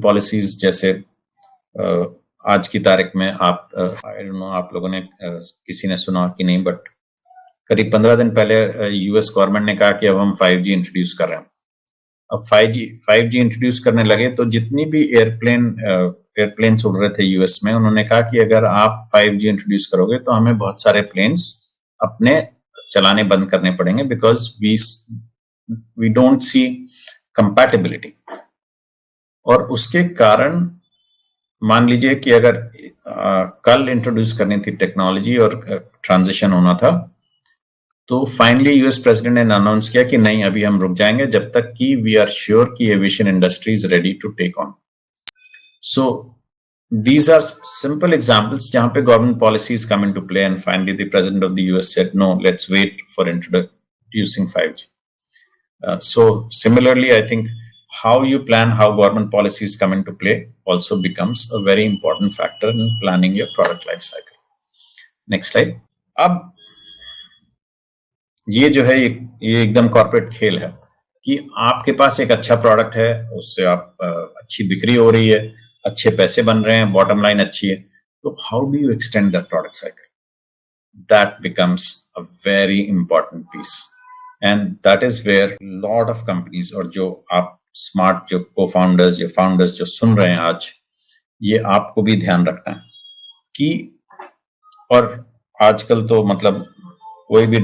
policies जैसे आज की तारीख में आप आई डोंट नो आप लोगों ने किसी ने सुना कि नहीं, बट करीब 15 दिन पहले US गवर्नमेंट ने कहा कि अब हम 5G इंट्रोड्यूस कर रहे हैं. अब 5G इंट्रोड्यूस करने लगे तो जितनी भी एयरप्लेन्स उड़ रहे थे US में, उन्होंने कहा कि अगर आप 5G इंट्रोड्यूस करोगे तो हमें बहुत सारे प्लेन्स अपने चलाने बंद करने पड़ेंगे because we don't see compatibility. और उसके कारण मान लीजिए कि अगर कल इंट्रोड्यूस करनी थी टेक्नोलॉजी और ट्रांजिशन होना था, तो फाइनली US प्रेसिडेंट ने अनाउंस किया कि नहीं, अभी हम रुक जाएंगे जब तक कि वी आर श्योर कि aviation industry is ready to take on. So these are simple examples जहां पे government policies come into play, and finally the president of the US said no, let's wait for introducing 5G. So similarly, I think how you plan, how government policies come into play also becomes a very important factor in planning your product life cycle. Next slide. अब ये जो है ये एकदम corporate खेल है कि आपके पास एक अच्छा प्रोडक्ट है, उससे आप अच्छी बिक्री हो रही है, अच्छे पैसे बन रहे हैं, बॉटम लाइन अच्छी है, तो how do you extend that product cycle? That becomes a very important piece, and that is where lot of companies, और जो आप स्मार्ट जो को-फाउंडर्स या फाउंडर्स जो सुन रहे हैं आज, ये आपको भी ध्यान रखना है कि, और आजकल तो मतलब कोई भी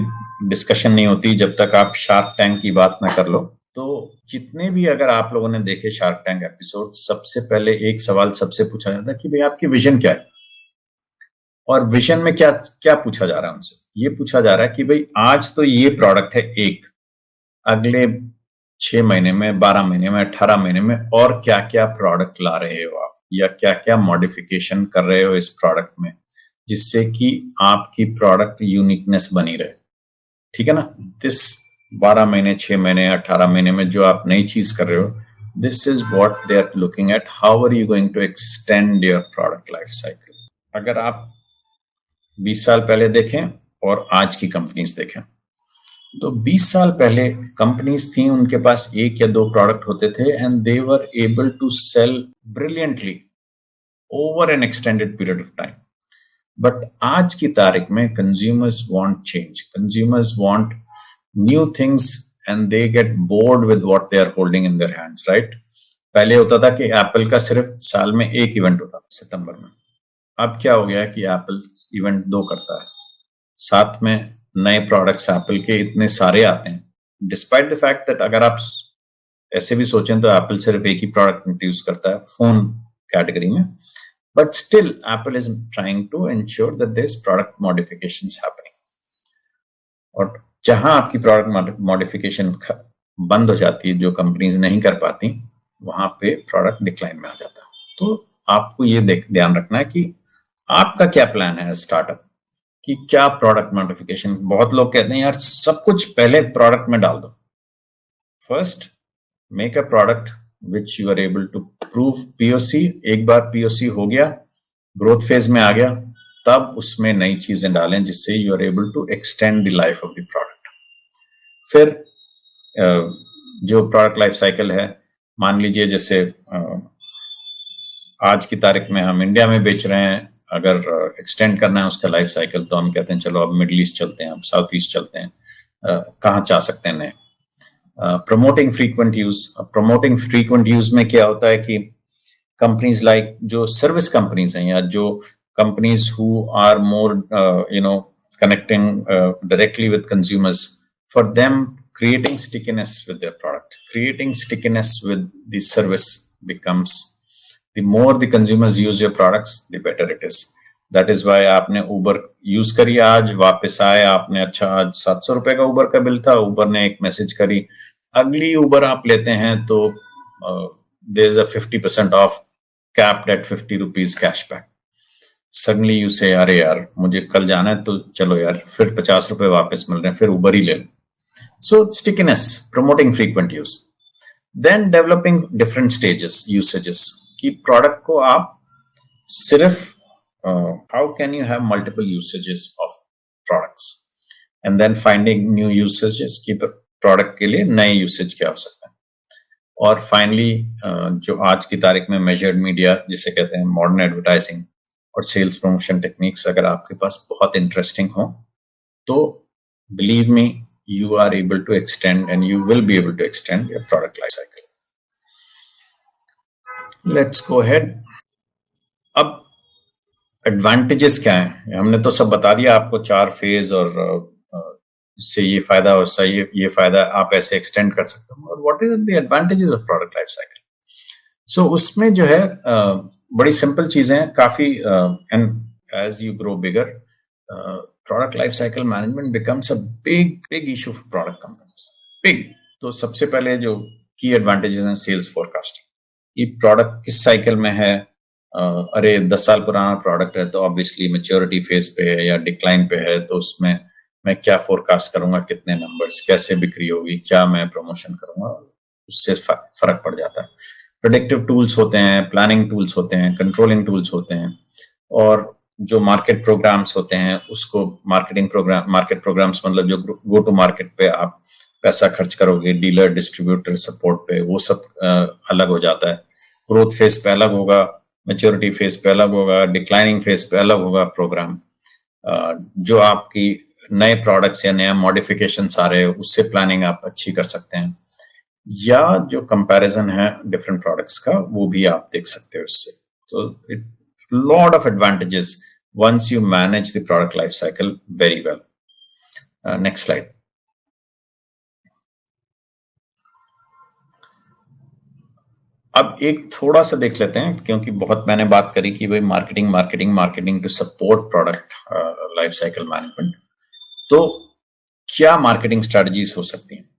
डिस्कशन नहीं होती जब तक आप शार्क टैंक की बात ना कर लो. तो जितने भी अगर आप लोगों ने देखे शार्क टैंक एपिसोड, सबसे पहले एक सवाल सबसे पूछा जाता है कि भाई आपकी विजन क्या है, और विजन में क्या क्या पूछा जा रहा है उनसे. ये पूछा जा रहा है कि भाई आज तो ये प्रोडक्ट है एक, अगले 6 महीने में, 12 महीने में, 18 महीने में और क्या क्या प्रोडक्ट ला रहे हो आप, या क्या क्या मॉडिफिकेशन कर रहे हो इस प्रोडक्ट में, जिससे कि आपकी प्रोडक्ट यूनिकनेस बनी रहे, ठीक है ना। दिस 12 महीने, 6 महीने, 18 महीने में जो आप नई चीज कर रहे हो, this is what they are looking at, how are you going to extend your product life cycle. अगर आप 20 साल पहले देखें और आज की कंपनीज देखें, तो 20 साल पहले कंपनीज थी, उनके पास एक या दो प्रोडक्ट होते थे and they were able to sell brilliantly over an extended period of time. But आज की तारीख में consumers want change, consumers want new things and they get bored with what they are holding in their hands, right. पहले होता था कि Apple का सिर्फ साल में एक इवेंट होता था, सितंबर में। अब क्या हो गया है कि एप्पल इवेंट 2 करता है, साथ में नए प्रोडक्ट्स एप्पल के इतने सारे आते हैं, डिस्पाइट द फैक्ट दैट अगर आप ऐसे भी सोचें तो एप्पल सिर्फ एक ही प्रोडक्ट इंट्रोड्यूस करता है फोन कैटेगरी में, but still Apple is trying to ensure that there is product modifications happening. और जहां आपकी प्रोडक्ट मॉडिफिकेशन बंद हो जाती है, जो कंपनीज नहीं कर पाती, वहां पे प्रोडक्ट डिक्लाइन में आ जाता है। तो आपको ये ध्यान रखना है कि आपका क्या प्लान है स्टार्टअप, कि क्या प्रोडक्ट मॉडिफिकेशन। बहुत लोग कहते हैं यार सब कुछ पहले प्रोडक्ट में डाल दो। First make a product which you are able to prove POC. एक बार पीओसी हो गया, ग्रोथ फेज में आ गया, तब उसमें नई चीजें डालें जिससे you are able to extend the life of the product. फिर जो प्रोडक्ट लाइफ साइकिल है, मान लीजिए जैसे आज की तारीख में हम इंडिया में बेच रहे हैं, अगर एक्सटेंड करना है उसका लाइफ साइकिल, तो हम कहते हैं चलो अब मिडिल ईस्ट चलते हैं, अब साउथ ईस्ट चलते हैं, कहाँ जा सकते हैं नए। Promoting frequent use. Promoting frequent use में क्या होता है कि कंपनीज लाइक जो सर्विस कंपनीज हैं या जो companies who are more connecting directly with consumers, for them creating stickiness with their product, creating stickiness with the service becomes, the more the consumers use your products, the better it is. That is why आपने उबर use करी, आज वापस आए आपने, अच्छा आज 700 रुपए का उबर का बिल था, उबर ने एक मैसेज करी, अगली उबर आप लेते हैं तो there is a 50% off capped at 50 rupees cashback. Suddenly you से अरे यार मुझे कल जाना है तो चलो यार, फिर 50 रुपए वापस मिल रहे हैं, फिर उबर ही ले लो। So stickiness, promoting frequent use, then developing different stages usages, कि प्रोडक्ट को आप सिर्फ how can you have multiple usages of products, and then finding new usages कि प्रोडक्ट के लिए नए यूसेज क्या हो सकता है। और फाइनली जो आज की तारीख में मेजर्ड मीडिया जिसे कहते हैं, मॉडर्न एडवर्टाइजिंग और सेल्स प्रमोशन टेक्निक्स अगर आपके पास बहुत इंटरेस्टिंग हो, तो believe me you are able to extend and you will be able to extend your product life cycle. Let's go ahead. अब एडवांटेजेस क्या हैं? हमने तो सब बता दिया आपको, 4 फेज और इससे ये फायदा और सही ये फायदा, आप ऐसे एक्सटेंड कर सकते हो। और what is the advantages of product life cycle? So उसमें जो है बड़ी सिंपल चीजें हैं काफी, and as you grow bigger, product life cycle management becomes a big issue for product companies. Big. तो सबसे पहले जो की एडवांटेजेस हैं, सेल्स फोरकास्टिंग। ये प्रोडक्ट किस साइकिल में है, अरे 10 साल पुराना प्रोडक्ट है तो ऑब्वियसली मैच्योरिटी फेज पे है या डिक्लाइन पे है, तो उसमें मैं क्या फोरकास्ट करूंगा, कितने नंबर्स, कैसे बिक्री होगी, क्या मैं प्रमोशन करूंगा, उससे फर्क पड़ जाता है। प्रेडिक्टिव टूल्स होते हैं, प्लानिंग टूल्स होते हैं, कंट्रोलिंग टूल्स होते हैं, और जो मार्केट प्रोग्राम्स होते हैं उसको मार्केट प्रोग्राम्स मतलब जो गो टू मार्केट पे आप पैसा खर्च करोगे, डीलर डिस्ट्रीब्यूटर सपोर्ट पे, वो सब अलग हो जाता है। ग्रोथ फेज पे अलग होगा, मैच्योरिटी फेज पे अलग होगा, डिक्लाइनिंग फेज पे अलग होगा प्रोग्राम। जो आपकी नए प्रोडक्ट्स या नया मॉडिफिकेशन आ रहे हैं उससे प्लानिंग आप अच्छी कर सकते हैं, या जो कंपैरिजन है डिफरेंट प्रोडक्ट्स का वो भी आप देख सकते हो इससे। तो it lot of advantages once you manage the product life cycle very well. Next slide. अब एक थोड़ा सा देख लेते हैं, क्योंकि बहुत मैंने बात करी कि भाई marketing to support product life cycle management. तो क्या मार्केटिंग स्ट्रेटजीज हो सकती हैं?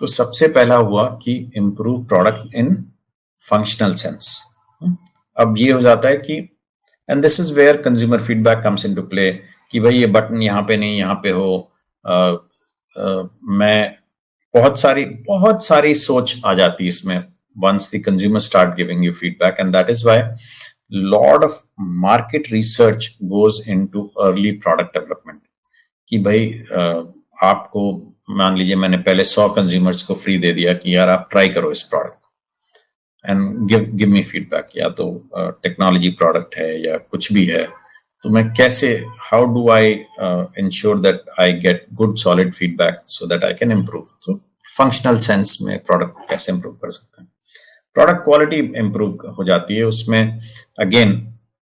तो सबसे पहला हुआ कि improve product in functional sense. अब ये हो जाता है कि and this is where consumer feedback comes into play कि भाई ये बटन यहाँ पे नहीं, यहाँ पे हो। मैं बहुत सारी सोच आ जाती है इसमें once the consumer start giving you feedback, and that is why lot of market research goes into early product development कि भाई आपको मान लीजिए मैंने पहले 100 कंज्यूमर्स को फ्री दे दिया कि यार आप ट्राई करो इस product and give me feedback, या तो टेक्नोलॉजी प्रोडक्ट है या कुछ भी है, तो मैं कैसे, how do I ensure that I get good solid feedback so that I can improve. तो फंक्शनल सेंस में प्रोडक्ट को कैसे इम्प्रूव कर सकते हैं। प्रोडक्ट क्वालिटी इम्प्रूव हो जाती है उसमें, अगेन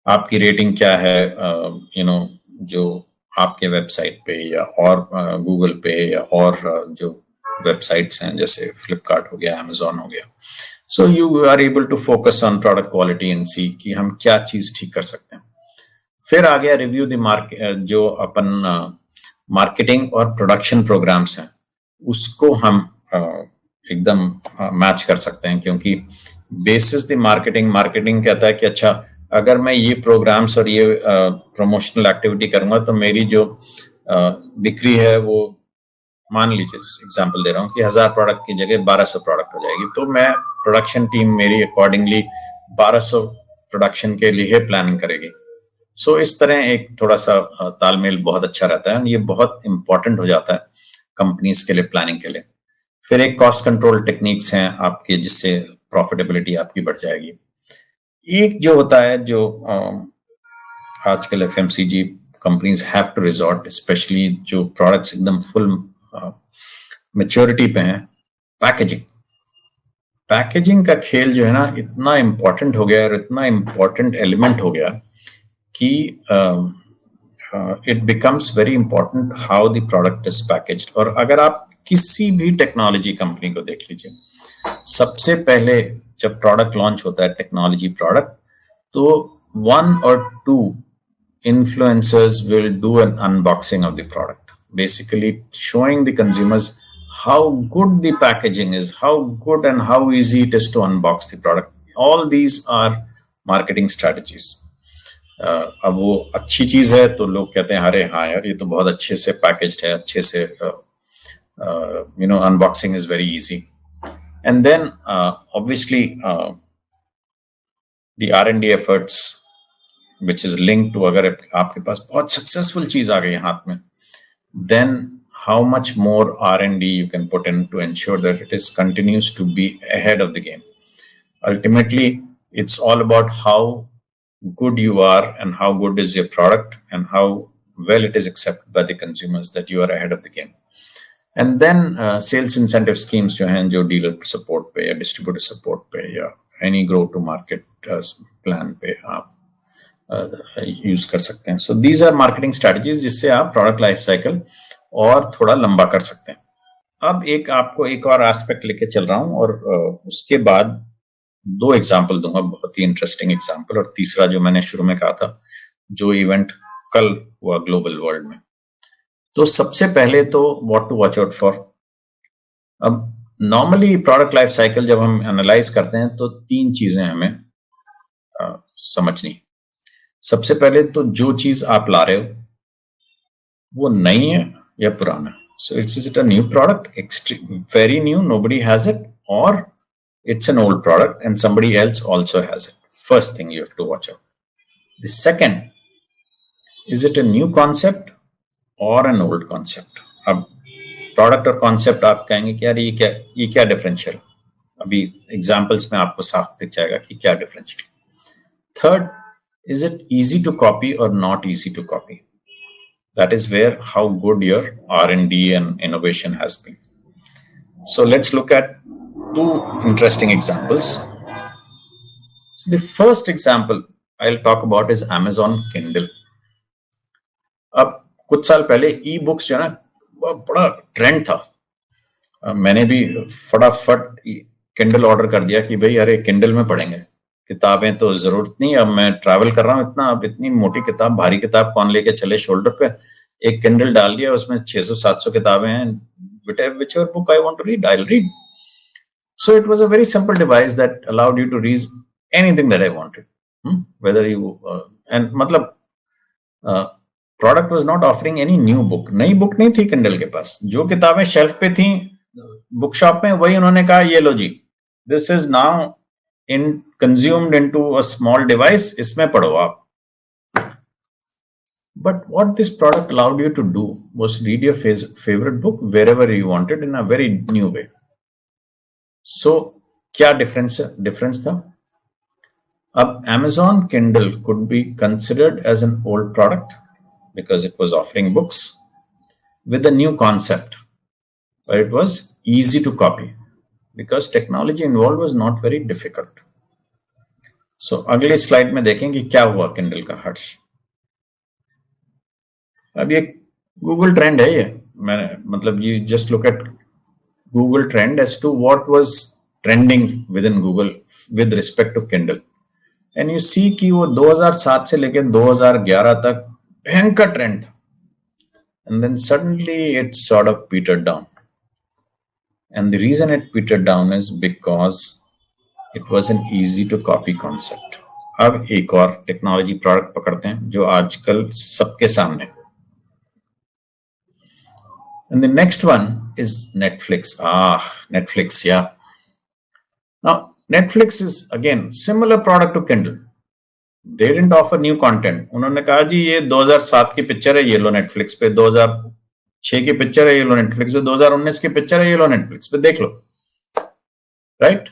आपकी रेटिंग क्या है, जो आपके वेबसाइट पे या और गूगल पे या और जो वेबसाइट्स हैं जैसे फ्लिपकार्ट हो गया, अमेजोन हो गया। So you are able to focus on product quality and see कि हम क्या चीज ठीक कर सकते हैं। फिर आ गया रिव्यू द मार्केट, जो अपन मार्केटिंग और प्रोडक्शन प्रोग्राम्स हैं उसको हम एकदम मैच कर सकते हैं, क्योंकि बेसिस द मार्केटिंग कहता है कि अच्छा अगर मैं ये प्रोग्राम्स और ये प्रमोशनल एक्टिविटी करूंगा तो मेरी जो बिक्री है वो, मान लीजिए एग्जांपल दे रहा हूँ कि 1000 प्रोडक्ट की जगह 1200 प्रोडक्ट हो जाएगी, तो मैं प्रोडक्शन टीम मेरी अकॉर्डिंगली 1200 प्रोडक्शन के लिए प्लानिंग करेगी। सो इस तरह एक थोड़ा सा तालमेल बहुत अच्छा रहता है, ये बहुत इंपॉर्टेंट हो जाता है कंपनीज के लिए, प्लानिंग के लिए। फिर एक कॉस्ट कंट्रोल टेक्निक्स हैं आपके, जिससे प्रॉफिटेबिलिटी आपकी बढ़ जाएगी। एक जो होता है जो आजकल FMCG companies have to resort, specially जो प्रोडक्ट्स एकदम फुल मैच्योरिटी पे हैं, पैकेजिंग का खेल जो है ना इतना इंपॉर्टेंट हो गया और इतना इंपॉर्टेंट एलिमेंट हो गया कि it becomes very important how the product is packaged. और अगर आप किसी भी टेक्नोलॉजी कंपनी को देख लीजिए, सबसे पहले जब प्रोडक्ट लॉन्च होता है टेक्नोलॉजी प्रोडक्ट, तो 1 or 2 influencers will do an unboxing of the product, basically showing the consumers how good the packaging is, how good and how easy it is to unbox the product. All these are marketing strategies. अब वो अच्छी चीज है तो लोग कहते हैं अरे हाँ यार ये तो बहुत अच्छे से पैकेज्ड है, अच्छे से unboxing is very easy. And then obviously the R&D efforts which is linked to, अगर आपके पास बहुत सक्सेसफुल चीज आ गई हाथ में, then how much more R&D you can put in to ensure that it is continues to be ahead of the game. Ultimately it's all about how good you are and how good is your product and how well it is accepted by the consumers that you are ahead of the game. And then sales incentive schemes जो हैं, जो dealer support पे या distributor support पे या any grow to market plan पे आप use कर सकते हैं। So these are marketing strategies जिससे आप प्रोडक्ट लाइफ साइकिल और थोड़ा लंबा कर सकते हैं। अब आपको एक और एस्पेक्ट लेके चल रहा हूं और उसके बाद 2 एग्जाम्पल दूंगा, बहुत ही इंटरेस्टिंग एग्जाम्पल, और तीसरा जो मैंने शुरू में कहा था जो इवेंट कल हुआ ग्लोबल वर्ल्ड में। तो सबसे पहले तो what to watch out for. अब नॉर्मली प्रोडक्ट लाइफ साइकिल जब हम एनालाइज करते हैं तो 3 चीजें हमें समझनी। सबसे पहले तो जो चीज आप ला रहे हो वो नई है या पुराना। So is it a new product, very new, nobody has it, और it's an old product and somebody else also has it. First thing you have to watch out. The second, is it a new concept or an old concept? अब product और concept आप कहेंगे कि यार ये क्या differential, अभी examples में आपको साफ दिख जाएगा कि क्या differential. Third, is it easy to copy or not easy to copy? That is where how good your R&D and innovation has been. So let's look at 2 interesting examples. So the first example I'll talk about is Amazon Kindle. अब कुछ साल पहले e books जो है ना बड़ा trend था, मैंने भी फटाफट किंडल ऑर्डर कर दिया कि भाई अरे किंडल में पढ़ेंगे, किताबें तो जरूरत नहीं, अब मैं ट्रैवल कर रहा हूँ इतना, अब इतनी मोटी किताब, भारी किताब कौन लेके चले शोल्डर पे। एक किंडल डाल दिया, उसमें 600-700 किताबें हैं, whichever book I want to read, I'll read. So it was a very simple device that allowed you to read anything that I wanted. Whether you and मतलब product was not offering any new book, नई book नहीं थी Kindle के पास, जो किताबें shelf पे थी book shop में वही उन्होंने कहा ये लो जी, this is now in consumed into a small device, इसमें पढ़ो आप. But what this product allowed you to do was read your favorite book wherever you wanted in a very new way. So क्या difference था? अब Amazon Kindle could be considered as an old product because it was offering books with a new concept, but it was easy to copy because technology involved was not very difficult. So अगली slide में देखें कि क्या हुआ Kindle का हर्ष. अब ये Google trend है, ये मैंने मतलब you just look at Google trend as to what was trending within Google with respect to Kindle, and you see कि वो 2007 से लेकर 2011 तक भयंकर ट्रेंड था, and then suddenly it sort of petered down, and the reason it petered down is because it was an easy to copy concept. अब एक और टेक्नोलॉजी प्रोडक्ट पकड़ते हैं जो आजकल सबके सामने. And the next one is Netflix. Netflix, yeah. Now, Netflix is again similar product to Kindle. They didn't offer new content. उन्होंने कहा जी ये 2007 की पिक्चर है, ये लो नेटफ्लिक्स पे, 2006 की पिक्चर है, ये लो नेटफ्लिक्स पे, 2019 की पिक्चर है, ये लो नेटफ्लिक्स पे, देख लो. Right?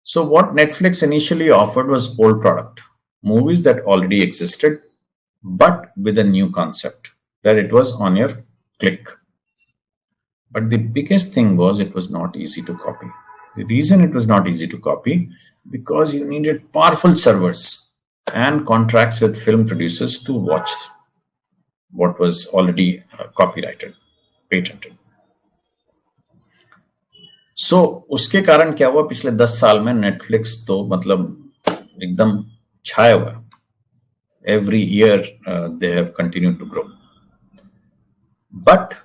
So what Netflix initially offered was old product, movies that already existed, but with a new concept, that it was on your click. But the biggest thing was it was not easy to copy. The reason it was not easy to copy, because you needed powerful servers and contracts with film producers to watch what was already copyrighted, patented. So उसके कारण क्या हुआ, पिछले 10 साल में Netflix तो मतलब एकदम छाया हुआ. Every year they have continued to grow. But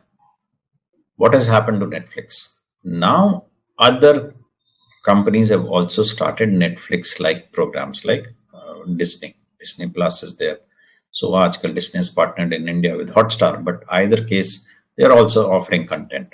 what has happened to Netflix? Now other companies have also started Netflix-like programs like Disney. Disney Plus is there. So aajkal Disney is partnered in India with Hotstar, but either case, they are also offering content.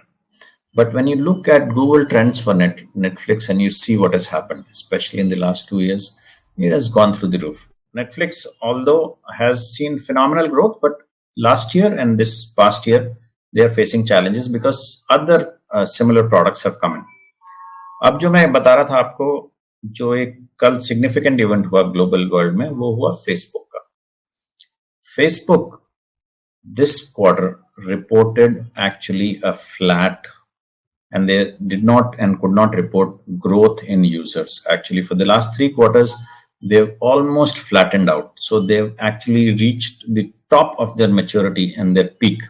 But when you look at Google Trends for Netflix and you see what has happened, especially in the last 2 years, it has gone through the roof. Netflix, although has seen phenomenal growth, but last year and this past year, they are facing challenges because other similar products have come in. अब जो मैं बता रहा था आपको, जो एक कल सिग्निफिकेंट इवेंट हुआ ग्लोबल वर्ल्ड में, वो हुआ फेसबुक का. Facebook this quarter reported actually a flat, and they did not and could not report growth in users. Actually, for the last 3 quarters, they've almost flattened out. So they've actually reached the top of their maturity and their peak.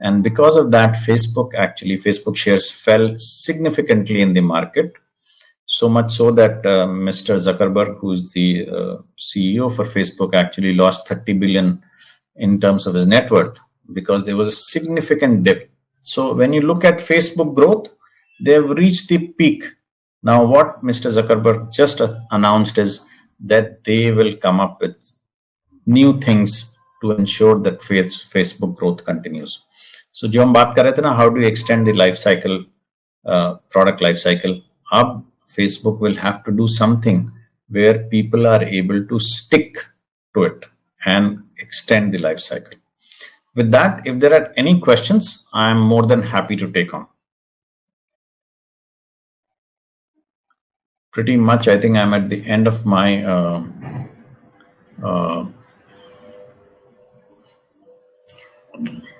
And because of that, Facebook shares fell significantly in the market. So much so that Mr. Zuckerberg, who's the CEO for Facebook, actually lost 30 billion in terms of his net worth because there was a significant dip. So when you look at Facebook growth, they've reached the peak. Now what Mr. Zuckerberg just announced is that they will come up with new things to ensure that Facebook growth continues. So जो हम बात कर रहे थे ना, how do you extend the life cycle, product life cycle? अब Facebook will have to do something where people are able to stick to it and extend the life cycle. With that, if there are any questions, I am more than happy to take on. Pretty much, I think I'm at the end of my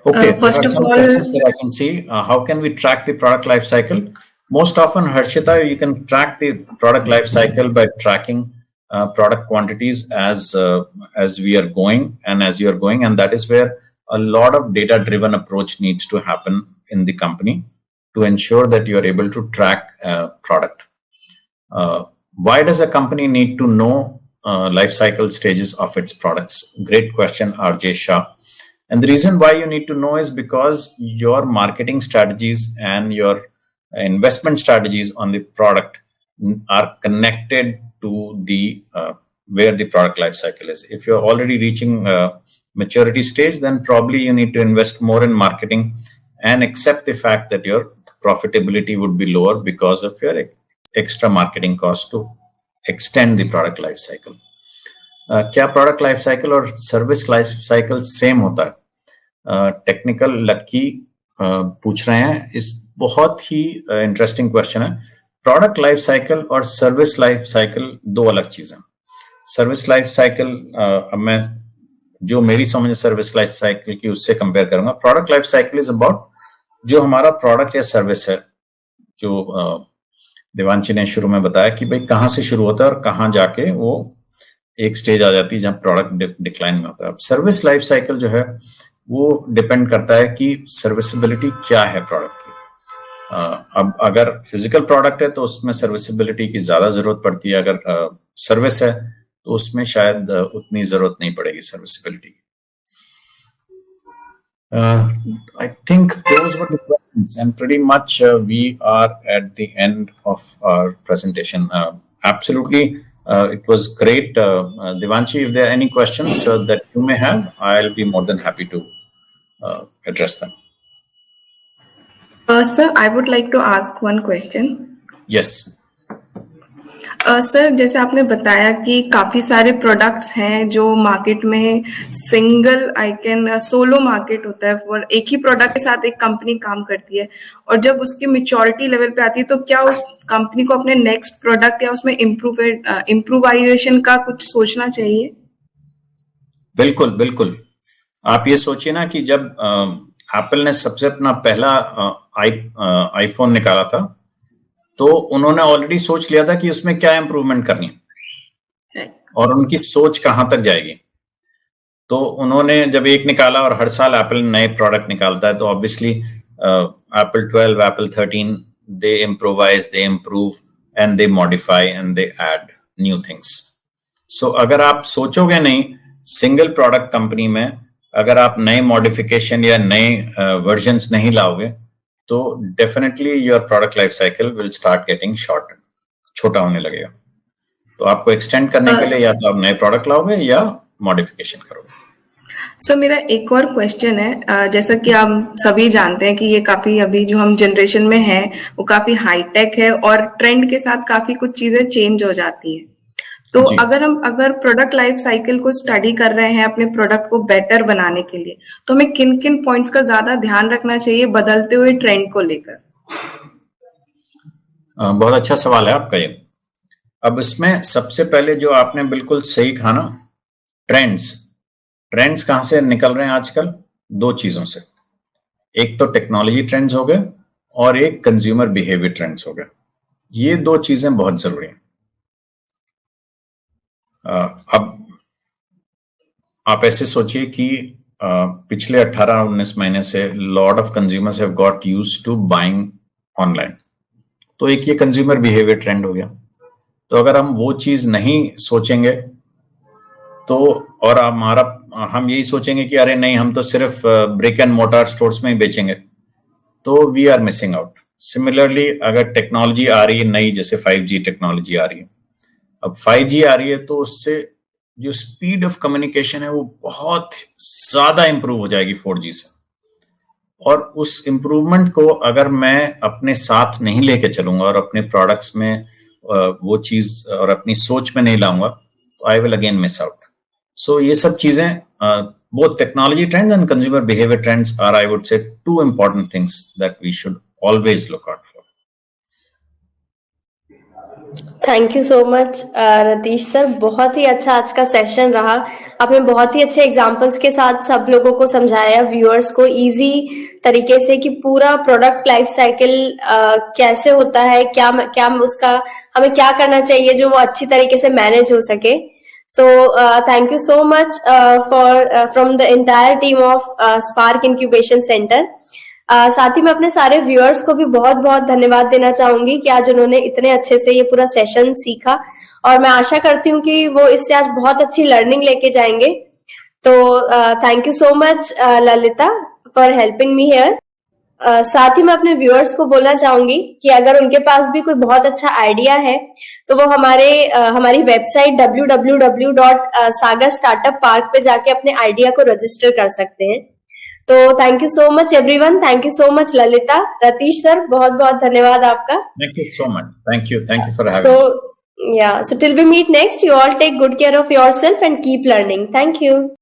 okay, First there are of some all, questions that I can see. How can we track the product life cycle? Most often, Harshita, you can track the product life cycle by tracking product quantities as we are going and as you are going, and that is where a lot of data-driven approach needs to happen in the company to ensure that you are able to track product. Why does a company need to know life cycle stages of its products? Great question, RJ Shah. And the reason why you need to know is because your marketing strategies and your investment strategies on the product are connected to the where the product life cycle is. If you're already reaching maturity stage, then probably you need to invest more in marketing and accept the fact that your profitability would be lower because of your extra marketing cost to extend the product life cycle. क्या product life cycle और service life cycle same होता है? Technical लक्की पूछ रहे हैं, इस बहुत ही interesting question है. प्रोडक्ट लाइफ साइकिल और सर्विस लाइफ साइकिल दो अलग चीजें. सर्विस लाइफ साइकिल अब मैं जो मेरी समझ सर्विस लाइफ साइकिल की उससे कंपेयर करूंगा. Product life cycle is about जो हमारा प्रोडक्ट या सर्विस है, जो देवांशी ने शुरू में बताया कि भाई कहाँ से शुरू होता है और कहाँ जाके वो एक स्टेज आ जाती है जहां प्रोडक्ट डिक्लाइन में होता है. अब सर्विस लाइफ साइकिल जो है वो डिपेंड करता है कि सर्विसेबिलिटी क्या है प्रोडक्ट की. अब अगर फिजिकल प्रोडक्ट है तो उसमें सर्विसेबिलिटी की ज्यादा जरूरत पड़ती है. अगर सर्विस है तो उसमें शायद उतनी जरूरत नहीं पड़ेगी सर्विसेबिलिटी की. I think those were the questions, and pretty much we are at the end of our presentation. Absolutely. It was great. Devanshi, if there are any questions that you may have, I'll be more than happy to address them. Sir, I would like to ask one question. Yes. Sir, जैसे आपने बताया कि काफी सारे products हैं जो market में single icon solo market होता है, और एक ही प्रोडक्ट के साथ एक कंपनी काम करती है, और जब उसकी मैच्योरिटी लेवल पे आती है तो क्या उस कंपनी को अपने नेक्स्ट प्रोडक्ट या उसमें इम्प्रूवाइजेशन का कुछ सोचना चाहिए? बिल्कुल बिल्कुल. आप ये सोचिए ना कि जब एप्पल ने सबसे अपना पहला आईफोन निकाला था तो उन्होंने ऑलरेडी सोच लिया था कि उसमें क्या इंप्रूवमेंट करनी है और उनकी सोच कहां तक जाएगी. तो उन्होंने जब एक निकाला, और हर साल एप्पल नए प्रोडक्ट निकालता है, तो obviously Apple 12, Apple 13, they improvise, they improve and they modify and they add new things. So अगर आप सोचोगे नहीं सिंगल प्रोडक्ट कंपनी में, अगर आप नए मॉडिफिकेशन या नए वर्जन्स नहीं लाओगे तो definitely your product life cycle will start getting short, छोटा होने लगेगा. तो आपको एक्सटेंड करने के लिए या तो आप नए प्रोडक्ट लाओगे या मॉडिफिकेशन करोगे. सर, मेरा एक और क्वेश्चन है. जैसा कि आप सभी जानते हैं कि ये काफी अभी जो हम जनरेशन में है वो काफी हाईटेक है और ट्रेंड के साथ काफी कुछ चीजें चेंज हो जाती है. तो अगर प्रोडक्ट लाइफ साइकिल को स्टडी कर रहे हैं अपने प्रोडक्ट को बेटर बनाने के लिए, तो हमें किन किन पॉइंट्स का ज्यादा ध्यान रखना चाहिए बदलते हुए ट्रेंड को लेकर? बहुत अच्छा सवाल है आपका ये. अब इसमें सबसे पहले जो आपने बिल्कुल सही कहा ना, ट्रेंड्स कहां से निकल रहे हैं आजकल? दो चीजों से. एक तो टेक्नोलॉजी ट्रेंड्स हो गए और एक कंज्यूमर बिहेवियर ट्रेंड्स हो गए. ये दो चीजें बहुत जरूरी हैं. अब आप ऐसे सोचिए कि पिछले 18-19 महीने से lot of consumers have got used to buying online. तो एक ये कंज्यूमर बिहेवियर ट्रेंड हो गया. तो अगर हम वो चीज नहीं सोचेंगे तो, और हम यही सोचेंगे कि अरे नहीं हम तो सिर्फ ब्रिक एंड मोटार स्टोर्स में ही बेचेंगे, तो we are missing out. Similarly अगर टेक्नोलॉजी आ रही है नई, जैसे 5G टेक्नोलॉजी आ रही है, अब 5G आ रही है तो उससे जो स्पीड ऑफ कम्युनिकेशन है वो बहुत ज्यादा इंप्रूव हो जाएगी 4G से. और उस इंप्रूवमेंट को अगर मैं अपने साथ नहीं लेके चलूंगा और अपने प्रोडक्ट्स में वो चीज और अपनी सोच में नहीं लाऊंगा तो I will again miss out. So ये सब चीजें, both technology trends and consumer behaviour trends are, I would say, two important things that we should always look out for. Thank you so much Ratish sir. बहुत ही अच्छा आज का session रहा. आपने बहुत ही अच्छे एग्जांपल्स के साथ सब लोगों को समझाया, व्यूअर्स को इजी तरीके से, कि पूरा प्रोडक्ट लाइफ साइकिल कैसे होता है, क्या उसका हमें क्या करना चाहिए जो वो अच्छी तरीके से मैनेज हो सके. So thank you so much from the entire team of spark incubation centre. साथ ही मैं अपने सारे व्यूअर्स को भी बहुत बहुत धन्यवाद देना चाहूंगी कि आज उन्होंने इतने अच्छे से ये पूरा सेशन सीखा, और मैं आशा करती हूँ कि वो इससे आज बहुत अच्छी लर्निंग लेके जाएंगे. तो thank you so much Lalita for helping me here. साथ ही मैं अपने व्यूअर्स को बोलना चाहूंगी कि अगर उनके पास भी कोई बहुत अच्छा आइडिया है तो वो हमारी वेबसाइट www.sagastartuppark पे जाके अपने आइडिया को रजिस्टर कर सकते हैं। तो thank you so much everyone, thank you so much Lalita, Ratheesh sir, बहुत बहुत धन्यवाद आपका। Thank you so much. Thank you for having me. So till we meet next, you all take good care of yourself and keep learning. Thank you.